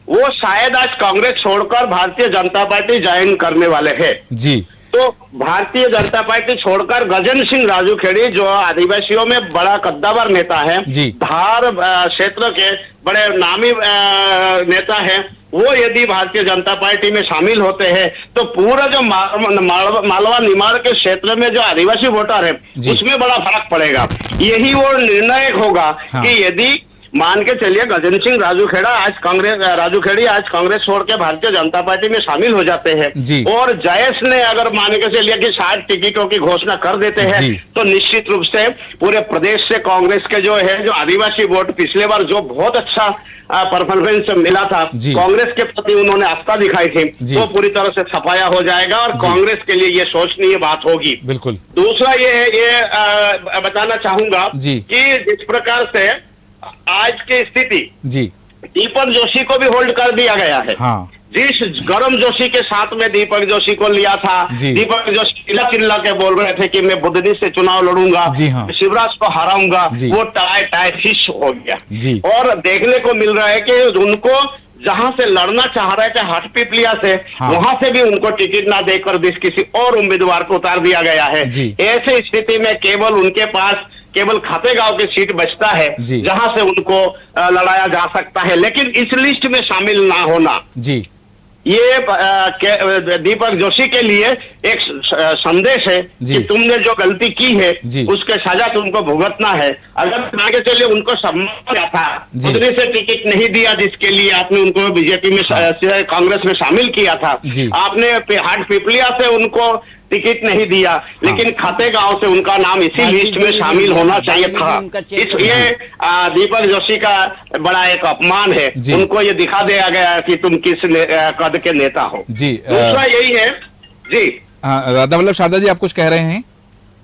वो शायद आज कांग्रेस छोड़कर भारतीय जनता पार्टी ज्वाइन करने वाले हैं जी। तो भारतीय जनता पार्टी छोड़कर गजेंद्र सिंह राजूखेड़ी जो आदिवासियों में बड़ा कद्दावर नेता है, धार क्षेत्र के बड़े नामी नेता है, वो यदि भारतीय जनता पार्टी में शामिल होते हैं तो पूरा जो मालवा निमाड़ के क्षेत्र में जो आदिवासी वोटर है उसमें बड़ा फर्क पड़ेगा। यही वो निर्णायक होगा कि यदि मान के चलिए गजेंद्र सिंह राजूखेड़ी आज कांग्रेस छोड़ के भारतीय जनता पार्टी में शामिल हो जाते हैं और जयेश ने अगर मान के चलिए कि 60 टिकटों की घोषणा कर देते हैं तो निश्चित रूप से पूरे प्रदेश से कांग्रेस के जो आदिवासी वोट पिछले बार जो बहुत अच्छा परफॉर्मेंस मिला था कांग्रेस के प्रति उन्होंने आस्था दिखाई थी तो पूरी तरह से सफाया हो जाएगा और कांग्रेस के लिए ये सोचनीय बात होगी। बिल्कुल। दूसरा ये बताना चाहूंगा कि जिस प्रकार से आज की स्थिति जी दीपक जोशी को भी होल्ड कर दिया गया है। हाँ। जिस गरम जोशी के साथ में दीपक जोशी को लिया था, दीपक जोशी चिल्ला के बोल रहे थे कि मैं बुद्धनी से चुनाव लड़ूंगा, हाँ। शिवराज को हराऊंगा, वो टाई फिश हो गया और देखने को मिल रहा है कि उनको जहां से लड़ना चाह रहे थे हटपिपलिया से हाँ। वहां से भी उनको टिकट ना देकर किसी और उम्मीदवार को उतार दिया गया है। ऐसी स्थिति में उनके पास केवल खातेगांव की सीट बचता है जहां से उनको लड़ाया जा सकता है, लेकिन इस लिस्ट में शामिल ना होना जी ये दीपक जोशी के लिए एक संदेश है कि तुमने जो गलती की है उसके सजा तुमको भुगतना है। अगर आगे चलिए उनको सम्मान था खुदने से टिकट नहीं दिया जिसके लिए आपने उनको बीजेपी में कांग्रेस में शामिल किया था, आपने हाटपिपलिया से उनको टिकट नहीं दिया लेकिन खातेगांव से उनका नाम इसी लिस्ट में शामिल होना चाहिए था। इसलिए दीपक जोशी का बड़ा एक अपमान है, उनको ये दिखा दिया गया कि तुम किस कद के नेता हो जी। दूसरा यही है जी। राधा वल्लभ शारदा जी आप कुछ कह रहे हैं?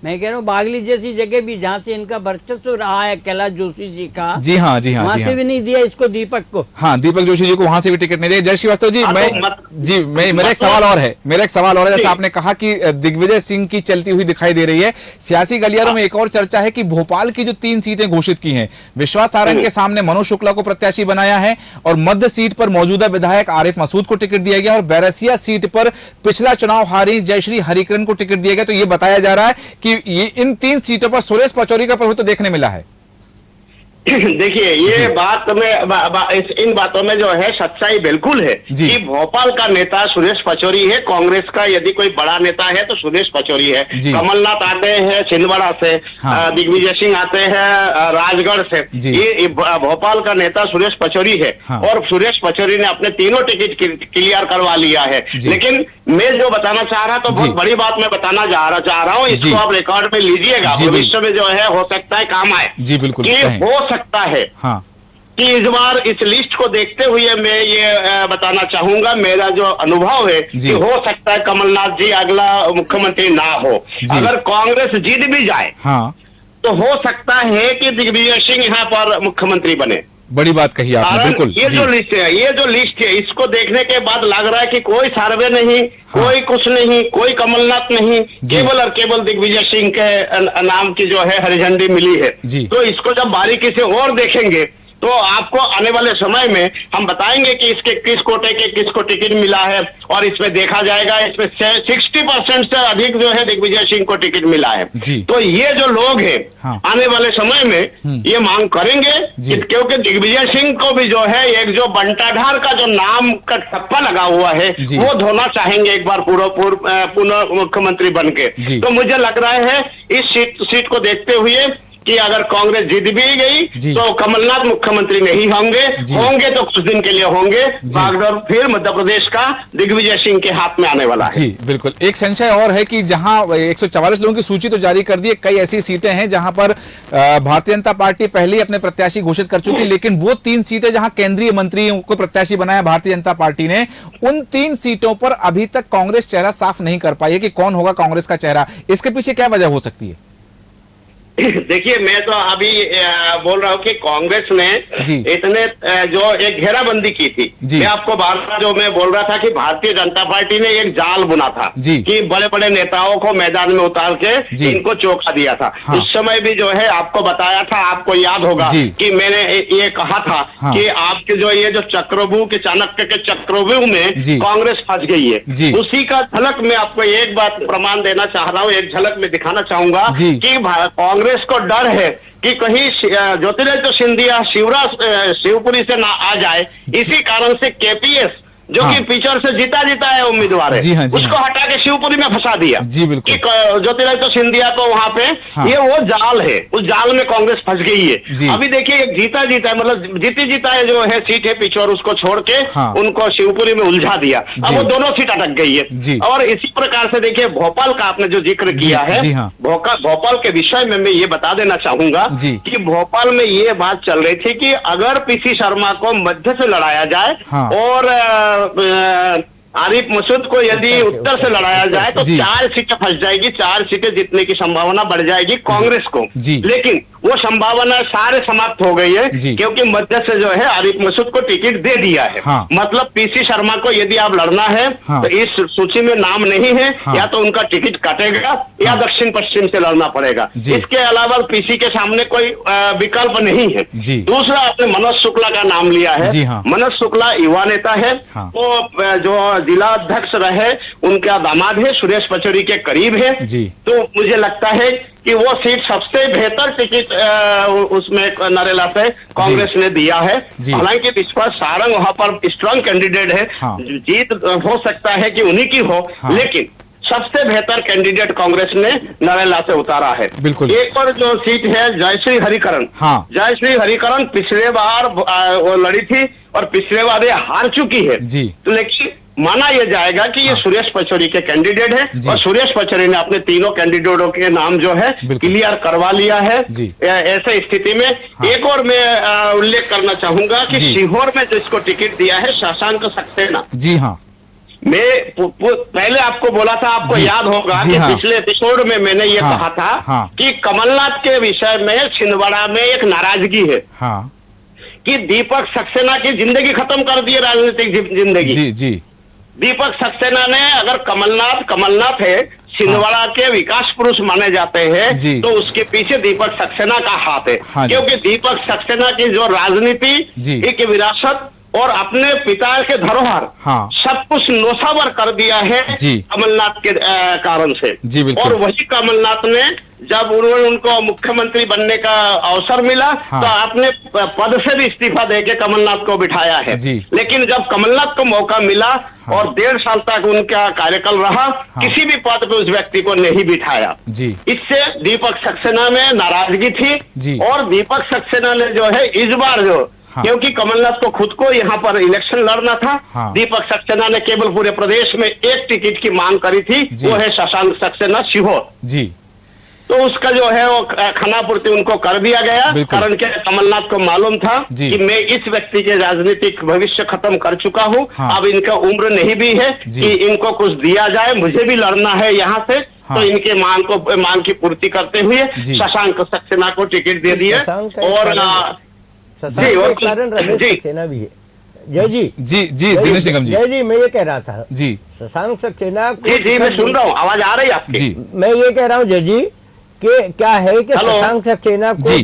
मैं कह रहा हूँ बागली जैसी जगह भी जहाँ से इनका वर्चस्व रहा है कैलाश जोशी जी का जी हाँ वहाँ से भी नहीं दिया इसको दीपक को। हाँ दीपक जोशी जी को वहाँ से भी टिकट नहीं दिया। जय श्रीवास्तव जी मेरा एक सवाल और है जैसे आपने कहा कि दिग्विजय सिंह की चलती हुई दिखाई दे रही है सियासी गलियारों में। एक और चर्चा है कि भोपाल की जो 3 सीटें घोषित की हैं, विश्वास सारंग के सामने मनोज शुक्ला को प्रत्याशी बनाया है और मध्य सीट पर मौजूदा विधायक आरिफ मसूद को टिकट दिया गया और बैरसिया सीट पर पिछला चुनाव हारी जयश्री हरिकिरण को टिकट दिया गया। तो ये बताया जा रहा है कि ये इन 3 सीटों पर सुरेश पचौरी का प्रभुत्व देखने मिला है। देखिए ये बात में इन बातों में जो है सच्चाई बिल्कुल है कि भोपाल का नेता सुरेश पचौरी है। कांग्रेस का यदि कोई बड़ा नेता है तो सुरेश पचौरी है। कमलनाथ आते हैं छिंदवाड़ा से, हाँ। दिग्विजय सिंह आते हैं राजगढ़ से, ये भोपाल का नेता सुरेश पचौरी है। हाँ। और सुरेश पचौरी ने अपने तीनों टिकट क्लियर करवा लिया है। लेकिन मैं जो बताना चाह रहा तो बहुत बड़ी बात मैं बताना चाह रहा हूँ, इसको आप रिकॉर्ड में लीजिएगा, भविष्य में जो है हो सकता है काम आए जी। बिल्कुल हो सकता है हाँ। कि इस बार इस लिस्ट को देखते हुए मैं ये बताना चाहूंगा, मेरा जो अनुभव है कि हो सकता है कमलनाथ जी अगला मुख्यमंत्री ना हो। अगर कांग्रेस जीत भी जाए हाँ। तो हो सकता है कि दिग्विजय सिंह यहाँ पर मुख्यमंत्री बने। बड़ी बात कही आपने, बिल्कुल। ये जो लिस्ट है इसको देखने के बाद लग रहा है कि कोई सर्वे नहीं, कोई कुछ नहीं, कोई कमलनाथ नहीं, केवल और केवल दिग्विजय सिंह के नाम की जो है हरी झंडी मिली है। तो इसको जब बारीकी से और देखेंगे तो आपको आने वाले समय में हम बताएंगे कि इसके किस कोटे के किसको टिकट मिला है, और इसमें देखा जाएगा इसमें 60% से अधिक जो है दिग्विजय सिंह को टिकट मिला है। तो ये जो लोग हैं आने वाले समय में ये मांग करेंगे क्योंकि दिग्विजय सिंह को भी जो है एक जो बंटाढार का जो नाम का ठप्पा लगा हुआ है वो धोना चाहेंगे एक बार पुनः मुख्यमंत्री बन के। तो मुझे लग रहा है इस सीट को देखते हुए कि अगर कांग्रेस जीत भी गई तो कमलनाथ मुख्यमंत्री नहीं होंगे तो कुछ दिन के लिए होंगे, बागडोर फिर मध्य प्रदेश का दिग्विजय सिंह के हाथ में आने वाला है। जी बिल्कुल। एक संशय और है कि जहां 144 लोगों की सूची तो जारी कर दी है, कई ऐसी सीटें हैं जहां पर भारतीय जनता पार्टी पहले ही अपने प्रत्याशी घोषित कर चुकी है, लेकिन वो 3 सीटें जहां केंद्रीय मंत्रियों को प्रत्याशी बनाया भारतीय जनता पार्टी ने, उन 3 सीटों पर अभी तक कांग्रेस चेहरा साफ नहीं कर पाई है कि कौन होगा कांग्रेस का चेहरा। इसके पीछे क्या वजह हो सकती है? देखिए, मैं तो अभी बोल रहा हूँ कि कांग्रेस ने इतने जो एक घेराबंदी की थी, मैं आपको बार जो मैं बोल रहा था कि भारतीय जनता पार्टी ने एक जाल बुना था कि बड़े बड़े नेताओं को मैदान में उतार के इनको चौंका दिया था। उस समय भी जो है आपको बताया था, आपको याद होगा कि मैंने ये कहा था कि आपके जो ये जो चक्रव्यूह के चाणक्य के चक्रव्यूह में कांग्रेस फंस गई है। उसी का झलक मैं आपको एक बात प्रमाण देना चाह रहा हूँ, एक झलक में दिखाना चाहूंगा कि कांग्रेस को डर है कि कहीं ज्योतिरादित्य सिंधिया शिवपुरी से ना आ जाए, इसी कारण से केपीएस जो कि पिछड़ से जीता है उम्मीदवार है, उसको हटा के शिवपुरी में फंसा दिया कि ज्योतिरादित्य सिंधिया को वहां पे ये वो जाल है, उस जाल में कांग्रेस फंस गई है। अभी देखिए एक जीता है, मतलब जीता है जो है सीट है पिछड़, उसको छोड़ के उनको शिवपुरी में उलझा दिया। अब वो दोनों सीट अटक गई है। और इसी प्रकार से देखिए भोपाल का आपने जो जिक्र किया है, भोपाल के विषय में मैं ये बता देना चाहूंगा कि भोपाल में ये बात चल रही थी कि अगर पीसी शर्मा को मध्य से लड़ाया जाए और आरिफ मसूद को यदि उत्तर से लड़ाया जाए तो 4 सीटें फंस जाएगी, 4 सीटें जीतने की संभावना बढ़ जाएगी कांग्रेस को। लेकिन वो संभावना सारे समाप्त हो गई है क्योंकि मध्य से जो है आरिफ मसूद को टिकट दे दिया है। मतलब पीसी शर्मा को यदि आप लड़ना है तो इस सूची में नाम नहीं है, या तो उनका टिकट कटेगा या दक्षिण पश्चिम से लड़ना पड़ेगा। इसके अलावा पीसी के सामने कोई विकल्प नहीं है। दूसरा, आपने मनोज शुक्ला का नाम लिया है। मनोज शुक्ला युवा नेता है, वो जो जिला अध्यक्ष रहे उनका दामाद है, सुरेश पचौरी के करीब है। तो मुझे लगता है कि वो सीट सबसे बेहतर टिकट उसमें नरेला से कांग्रेस ने दिया है। हालांकि विश्वास सारंग वहां पर स्ट्रांग कैंडिडेट है, जीत हो सकता है कि उन्हीं की हो, लेकिन सबसे बेहतर कैंडिडेट कांग्रेस ने नरेला से उतारा है। एक और जो सीट है जयश्री हरिकरण, जयश्री हरिकरण पिछले बार वो लड़ी थी और पिछले बार ये हार चुकी है। तो लेकिन माना यह जाएगा कि ये सुरेश पचौरी के कैंडिडेट है और सुरेश पचौरी ने अपने तीनों कैंडिडेटों के नाम जो है क्लियर करवा लिया है। ऐसे स्थिति में एक और मैं उल्लेख करना चाहूंगा कि सीहोर में जिसको टिकट दिया है शशांक सक्सेना। मैं पहले आपको बोला था, आपको याद होगा कि पिछले एपिसोड में मैंने ये कहा था कि कमलनाथ के विषय में छिंदवाड़ा में एक नाराजगी है कि दीपक सक्सेना की जिंदगी खत्म कर दी है, राजनीतिक जिंदगी। दीपक सक्सेना ने, अगर कमलनाथ है, छिंदवाड़ा के विकास पुरुष माने जाते हैं, तो उसके पीछे दीपक सक्सेना का हाथ है। क्योंकि दीपक सक्सेना की जो राजनीति एक विरासत और अपने पिता के धरोहर सब कुछ नौसावर कर दिया है कमलनाथ के कारण से। और वही कमलनाथ ने जब उनको मुख्यमंत्री बनने का अवसर मिला तो अपने पद से भी इस्तीफा देके कमलनाथ को बिठाया है। लेकिन जब कमलनाथ को मौका मिला और 1.5 साल तक उनका कार्यकाल रहा, किसी भी पद पे उस व्यक्ति को नहीं बिठाया। इससे दीपक सक्सेना में नाराजगी थी और दीपक सक्सेना ने जो है इस बार क्योंकि कमलनाथ को खुद को यहाँ पर इलेक्शन लड़ना था, दीपक सक्सेना ने केवल पूरे प्रदेश में एक टिकट की मांग करी थी, वो है शशांक सक्सेना सीहोर। तो उसका जो है वो खानापूर्ति उनको कर दिया गया। कारण क्या, कमलनाथ को मालूम था कि मैं इस व्यक्ति के राजनीतिक भविष्य खत्म कर चुका हूँ, अब इनका उम्र नहीं भी है कि इनको कुछ दिया जाए, मुझे भी लड़ना है यहाँ से। तो इनके मांग की पूर्ति करते हुए शशांक सक्सेना को टिकट दे दिया। और कारण रमेश सक्सेना भी है। जय जी दिनेश निगम जी, जय जी, मैं ये कह रहा था जी, शशांक सक्सेना जी मैं सुन रहा हूँ, आवाज आ रही है आपकी? जी, मैं ये कह रहा हूँ जय जी कि क्या है कि शशांक सक्सेना को,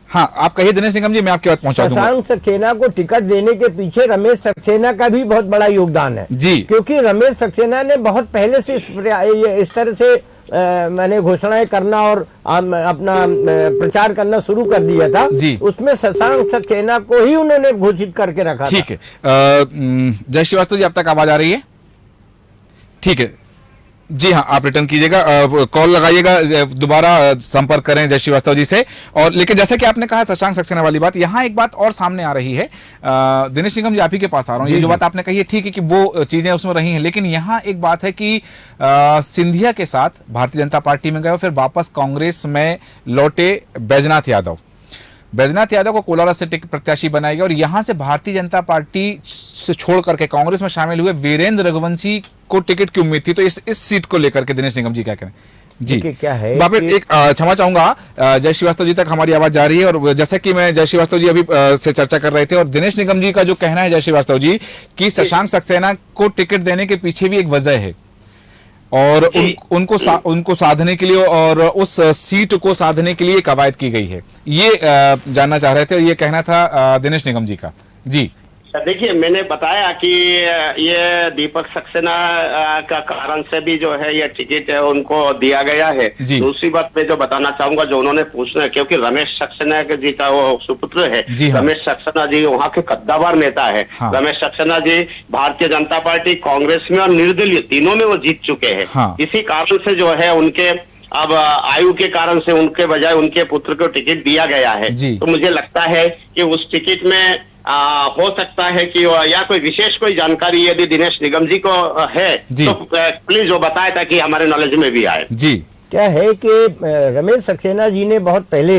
हाँ आप कहिए दिनेश निगम जी, मैं आपकी बात पहुंचा दूंगा। शशांक सक्सेना को टिकट देने के पीछे रमेश सक्सेना का भी बहुत बड़ा योगदान है जी, क्योंकि रमेश सक्सेना ने बहुत पहले से इस तरह से मैंने घोषणाएं करना और अपना प्रचार करना शुरू कर दिया था जी। उसमें शशांक सक्सेना को ही उन्होंने घोषित करके रखा। ठीक है, जय श्रीवास्तव जी, अब तक आवाज आ रही है? ठीक है जी, हाँ आप रिटर्न कीजिएगा, कॉल लगाइएगा, दोबारा संपर्क करें जय श्रीवास्तव जी से। और लेकिन जैसा कि आपने कहा शशांक सक्सेना वाली बात, यहाँ एक बात और सामने आ रही है। दिनेश निगम जी, आप ही के पास आ रहा हूँ। ये जो बात आपने कही है ठीक है कि वो चीजें उसमें रही हैं, लेकिन यहाँ एक बात है कि सिंधिया के साथ भारतीय जनता पार्टी में गए और फिर वापस कांग्रेस में लौटे बैजनाथ यादव को कोलारा से टिकट प्रत्याशी बनाया गया और यहां से भारतीय जनता पार्टी से छोड़ करके कांग्रेस में शामिल हुए वीरेंद्र रघुवंशी को टिकट की उम्मीद थी। तो इस सीट को लेकर के दिनेश निगम जी क्या करें? जी क्या है बाबा एक क्षमा चाहूंगा, जय श्रीवास्तव जी तक हमारी आवाज जा रही है और जैसा कि मैं जय श्रीवास्तव जी अभी से चर्चा कर रहे थे और दिनेश निगम जी का जो कहना है जय श्रीवास्तव जी कि शशांक सक्सेना को टिकट देने के पीछे भी एक वजह है और उनको साधने के लिए और उस सीट को साधने के लिए कवायद की गई है, ये जानना चाह रहे थे और ये कहना था दिनेश निगम जी का। जी देखिए, मैंने बताया कि ये दीपक सक्सेना का कारण से भी जो है ये टिकट उनको दिया गया है। दूसरी बात मैं जो बताना चाहूंगा, जो उन्होंने पूछना, क्योंकि रमेश सक्सेना जी का वो सुपुत्र है। रमेश सक्सेना जी वहाँ के कद्दावर नेता है। रमेश सक्सेना जी भारतीय जनता पार्टी, कांग्रेस में और निर्दलीय तीनों में वो जीत चुके हैं। इसी कारण से जो है उनके अब आयु के कारण से उनके बजाय उनके पुत्र को टिकट दिया गया है। तो मुझे लगता है कि उस टिकट में हो सकता है कि या कोई विशेष कोई जानकारी यदि दिनेश निगम जी को है तो प्लीज वो बताए ताकि हमारे नॉलेज में भी आए। जी क्या है कि रमेश सक्सेना जी ने बहुत पहले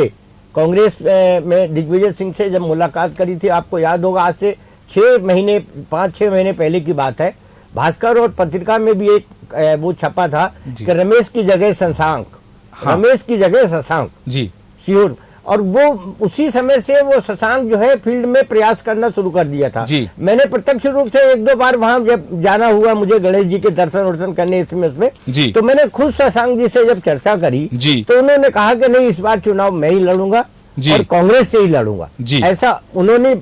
कांग्रेस में दिग्विजय सिंह से जब मुलाकात करी थी, आपको याद होगा, आज से 5-6 महीने पहले की बात है। भास्कर और पत्रिका में भी एक वो छपा था कि रमेश की जगह शशांक, रमेश की जगह शशांक जी श्योर। और वो उसी समय से वो शशांक जो है फील्ड में प्रयास करना शुरू कर दिया था। मैंने प्रत्यक्ष रूप से 1-2 बार वहां जब जाना हुआ मुझे गणेश जी के दर्शन करने इसमें तो मैंने खुद शशांक जी से जब चर्चा करी तो उन्होंने कहा कि नहीं, इस बार चुनाव मैं ही लड़ूंगा और कांग्रेस से ही लड़ूंगा। ऐसा उन्होंने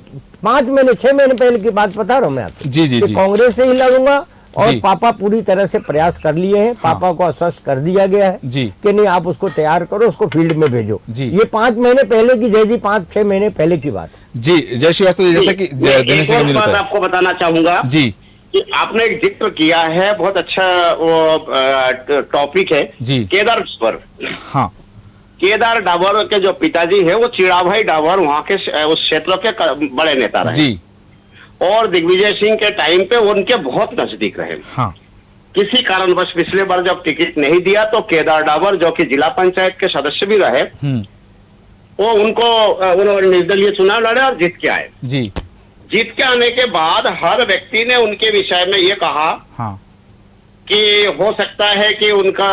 6 महीने पहले की बात बता रहा हूँ मैं आपको, कांग्रेस से ही लड़ूंगा। और पापा पूरी तरह से प्रयास कर लिए हैं। पापा को आश्वस्त कर दिया गया है कि नहीं, आप उसको तैयार करो, उसको फील्ड में भेजो। ये 5 महीने पहले की, जय जी 5-6 महीने पहले की बात। जी जय श्रीवास्तव जी, जैसा कि एक बात आपको बताना चाहूंगा जी कि आपने एक जिक्र किया है, बहुत अच्छा वो टॉपिक है जी, केदार डाबर। हाँ, केदार डाबर के जो पिताजी है वो चिड़ाभाई डाबर वहाँ के उस क्षेत्र के बड़े नेता रहे जी, और दिग्विजय सिंह के टाइम पे उनके बहुत नजदीक रहे। हाँ। किसी कारणवश पिछले बार जब टिकट नहीं दिया तो केदार डाबर जो कि जिला पंचायत के सदस्य भी रहे, वो उन्होंने निर्दलीय चुनाव लड़े और जीत के आए जी। जीत के आने के बाद हर व्यक्ति ने उनके विषय में ये कहा कि हो सकता है कि उनका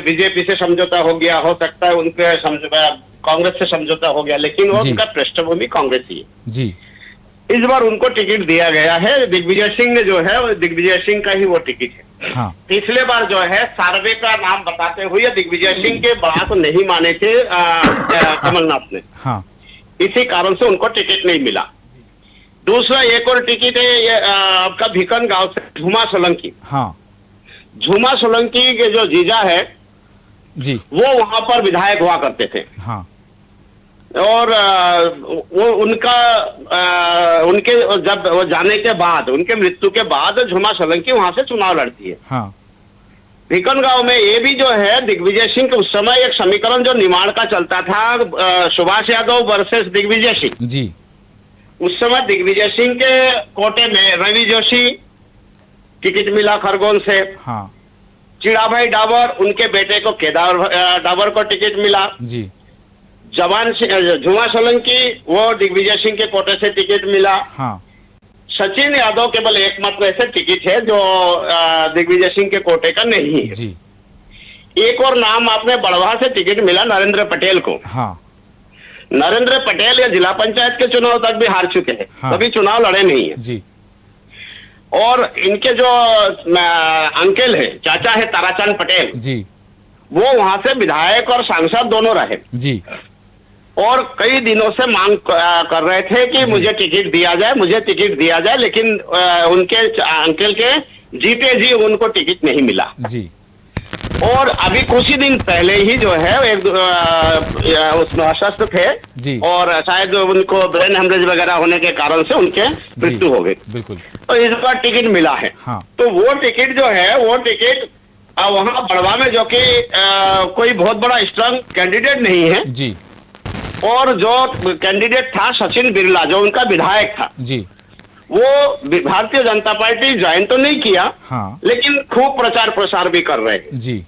बीजेपी से समझौता हो गया, हो सकता है उनके कांग्रेस से समझौता हो गया, लेकिन वो उनका पृष्ठभूमि कांग्रेस ही है जी। इस बार उनको टिकट दिया गया है। दिग्विजय सिंह ने जो है, दिग्विजय सिंह का ही वो टिकट है। हाँ। पिछले बार जो है सार्वे का नाम बताते हुए दिग्विजय सिंह के बात नहीं माने थे कमलनाथ ने। हाँ। इसी कारण से उनको टिकट नहीं मिला। दूसरा एक और टिकट है ये आपका भिकन गांव से झूमा सोलंकी। हाँ। झूमा सोलंकी के जो जीजा है जी, वो वहां पर विधायक हुआ करते थे। हाँ। और वो उनके जब वो जाने के बाद, उनके मृत्यु के बाद झुमा सोलंकी वहां से चुनाव लड़ती है। हाँ। भिकन गांव में ये भी जो है दिग्विजय सिंह के उस समय एक समीकरण जो निमाड़ का चलता था, सुभाष यादव वर्सेस दिग्विजय सिंह जी। उस समय दिग्विजय सिंह के कोटे में रवि जोशी टिकट मिला खरगोन से। हाँ। चिड़ाभाई डाबर, उनके बेटे को केदार डाबर को टिकट मिला जी। झुमा सोलंकी, वो दिग्विजय सिंह के कोटे से टिकट मिला। हाँ। सचिन यादव केवल एकमात्र ऐसे टिकट है जो दिग्विजय सिंह के कोटे का नहीं है जी। एक और नाम आपने बड़वा से टिकट मिला नरेंद्र पटेल को। हाँ। नरेंद्र पटेल या जिला पंचायत के चुनाव तक भी हार चुके हैं। हाँ। कभी चुनाव लड़े नहीं है जी। और इनके जो अंकल है, चाचा है ताराचंद पटेल जी, वो वहां से विधायक और सांसद दोनों रहे जी, और कई दिनों से मांग कर रहे थे कि मुझे टिकट दिया जाए, मुझे टिकट दिया जाए, लेकिन उनके अंकल के जीते जी उनको टिकट नहीं मिला जी। और अभी कुछ ही दिन पहले ही जो है एक उसमें अस्वस्थ थे जी। और शायद उनको ब्रेन हेमरेज वगैरह होने के कारण से उनके मृत्यु हो गई। बिल्कुल। तो इस बार टिकट मिला है। हाँ। तो वो टिकट जो है, वो टिकट वहां बड़वा में जो कि कोई बहुत बड़ा स्ट्रांग कैंडिडेट नहीं है जी, और जो कैंडिडेट था सचिन बिरला, जो उनका विधायक था जी, वो भारतीय जनता पार्टी ज्वाइन तो नहीं किया। हाँ। लेकिन खूब प्रचार प्रसार भी कर रहे हैं जी।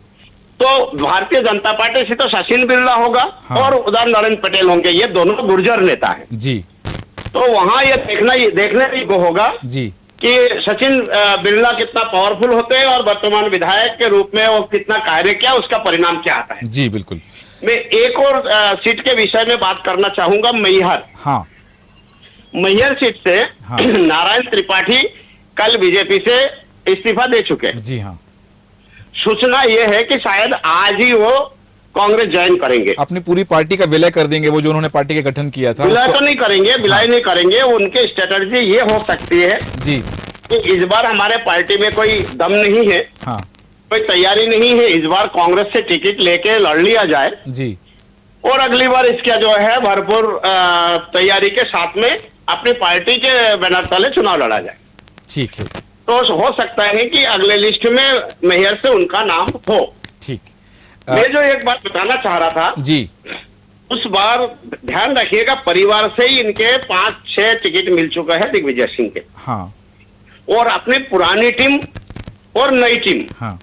तो भारतीय जनता पार्टी से तो सचिन बिरला होगा। हाँ। और उधर नरेंद्र पटेल होंगे, ये दोनों गुर्जर नेता है जी। तो वहां ये देखने को होगा जी कि सचिन बिरला कितना पावरफुल होते हैं और वर्तमान विधायक के रूप में वो कितना कार्य किया, उसका परिणाम क्या आता है। जी बिल्कुल। मैं एक और सीट के विषय में बात करना चाहूंगा, मैहर। हाँ। मैहर सीट से हाँ। नारायण त्रिपाठी कल बीजेपी से इस्तीफा दे चुके हैं। जी हाँ। सूचना यह है कि शायद आज ही वो कांग्रेस ज्वाइन करेंगे। अपनी पूरी पार्टी का विलय कर देंगे, वो जो उन्होंने पार्टी का गठन किया था। विलय तो नहीं करेंगे, विलय नहीं करेंगे। उनके स्ट्रेटजी ये हो सकती है जी कि इस बार हमारे पार्टी में कोई दम नहीं है, हाँ, कोई तैयारी नहीं है, इस बार कांग्रेस से टिकट लेके लड़ लिया जाए जी, और अगली बार इसका जो है भरपूर तैयारी के साथ में अपनी पार्टी के बैनर तले चुनाव लड़ा जाए। ठीक है। तो हो सकता है कि अगले लिस्ट में मैहर से उनका नाम हो। ठीक। मैं जो एक बात बताना चाह रहा था जी, उस बार ध्यान रखिएगा, परिवार से ही इनके 5-6 टिकट मिल चुका है दिग्विजय सिंह के। हाँ, और अपनी पुरानी टीम और नई टीम हाँ,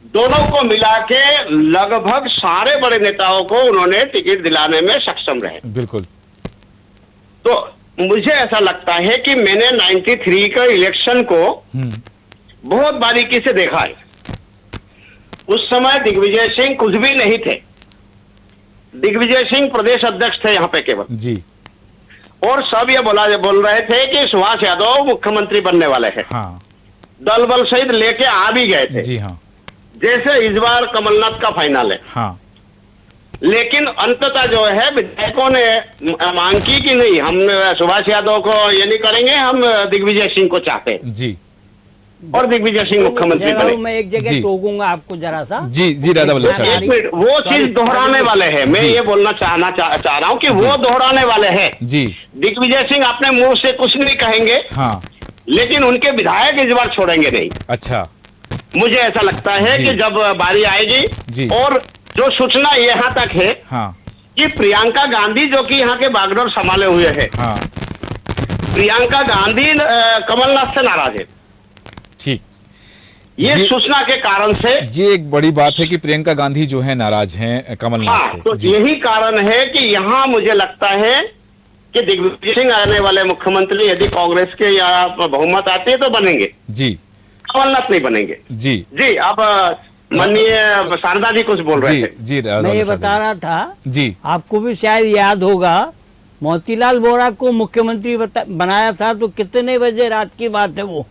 दोनों को मिला के लगभग सारे बड़े नेताओं को उन्होंने टिकट दिलाने में सक्षम रहे। बिल्कुल। तो मुझे ऐसा लगता है कि मैंने 93 का इलेक्शन को बहुत बारीकी से देखा है। उस समय दिग्विजय सिंह कुछ भी नहीं थे। दिग्विजय सिंह प्रदेश अध्यक्ष थे यहाँ पे केवल जी, और सब ये बोल रहे थे कि सुभाष यादव मुख्यमंत्री बनने वाले हैं। हाँ, दल बल सहित लेके आ भी गए थे। जी हाँ, जैसे इस बार कमलनाथ का फाइनल है। हाँ, लेकिन अंततः जो है विधायकों ने मांग की कि नहीं, हम सुभाष यादव को ये नहीं करेंगे, हम दिग्विजय सिंह को चाहते हैं जी, और दिग्विजय सिंह मुख्यमंत्री बने। मैं एक जगह टोकूंगा आपको जरा सा। जी जी, दादा वल्लभ एक मिनट, वो चीज दोहराने वाले हैं। मैं ये बोलना चाह रहा हूँ कि वो दोहराने वाले हैं। जी, दिग्विजय सिंह अपने मुंह से कुछ नहीं कहेंगे, हाँ, लेकिन उनके विधायक इस बार छोड़ेंगे नहीं। अच्छा, मुझे ऐसा लगता है कि जब बारी आएगी, और जो सूचना यहाँ तक है हाँ, कि प्रियंका गांधी जो कि यहाँ के बागडोर संभाले हुए है, हाँ, प्रियंका गांधी कमलनाथ से नाराज है। ठीक। ये सूचना के कारण से ये एक बड़ी बात है कि प्रियंका गांधी जो है नाराज हैं कमलनाथ हाँ, से। तो यही कारण है कि यहाँ मुझे लगता है कि दिग्विजय सिंह आने वाले मुख्यमंत्री यदि कांग्रेस के या बहुमत आती है तो बनेंगे जी, कमलनाथ नहीं बनेंगे। जी जी, अब माननीय शारदा जी कुछ बोल रहे थे। जी, मैं ये बता रहा था जी, आपको भी शायद याद होगा, मोतीलाल वोरा को मुख्यमंत्री बनाया था तो कितने बजे रात की बात है वो।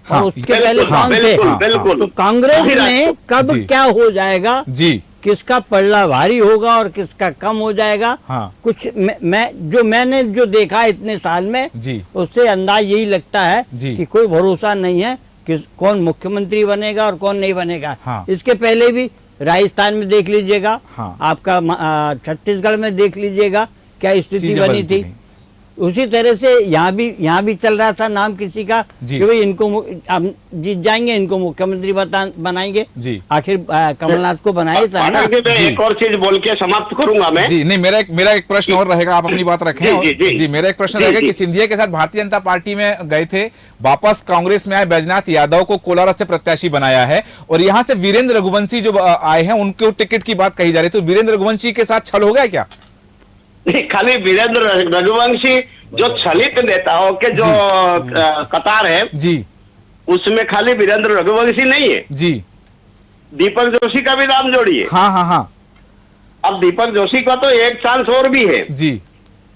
हाँ, और उसके पहले कौन थे? बिल्कुल। तो कांग्रेस में कब क्या हो जाएगा जी, किसका पल्ला भारी होगा और किसका कम हो जाएगा, हाँ, कुछ मैंने जो देखा इतने साल में जी, उससे अंदाज यही लगता है जी, कि कोई भरोसा नहीं है कि कौन मुख्यमंत्री बनेगा और कौन नहीं बनेगा। हाँ, इसके पहले भी राजस्थान में देख लीजिएगा, हाँ, आपका छत्तीसगढ़ में देख लीजिएगा क्या स्थिति बनी थी। उसी तरह से यहाँ भी चल रहा था नाम किसी का कि भाई इनको अब जीत जाएंगे, इनको मुख्यमंत्री बनाएंगे। आखिर कमलनाथ को बनाए था ना। एक और चीज बोल के समाप्त करूंगा मैं। जी नहीं, मेरा एक प्रश्न और रहेगा, आप अपनी बात रखें। जी, मेरा एक प्रश्न रहेगा कि सिंधिया के साथ भारतीय जनता पार्टी में गए थे, वापस कांग्रेस में आए, बैजनाथ यादव को कोलार से प्रत्याशी बनाया है और यहाँ से वीरेंद्र रघुवंशी जो आए हैं उनको टिकट की बात कही जा रही है, तो वीरेंद्र रघुवंशी के साथ छल हो गया क्या? खाली वीरेंद्र रघुवंशी जो छलित नेताओं के जो कतार है जी, उसमें खाली वीरेंद्र रघुवंशी नहीं है जी, दीपक जोशी का भी नाम जोड़िए। हाँ हाँ हाँ। अब दीपक जोशी का तो एक चांस और भी है जी,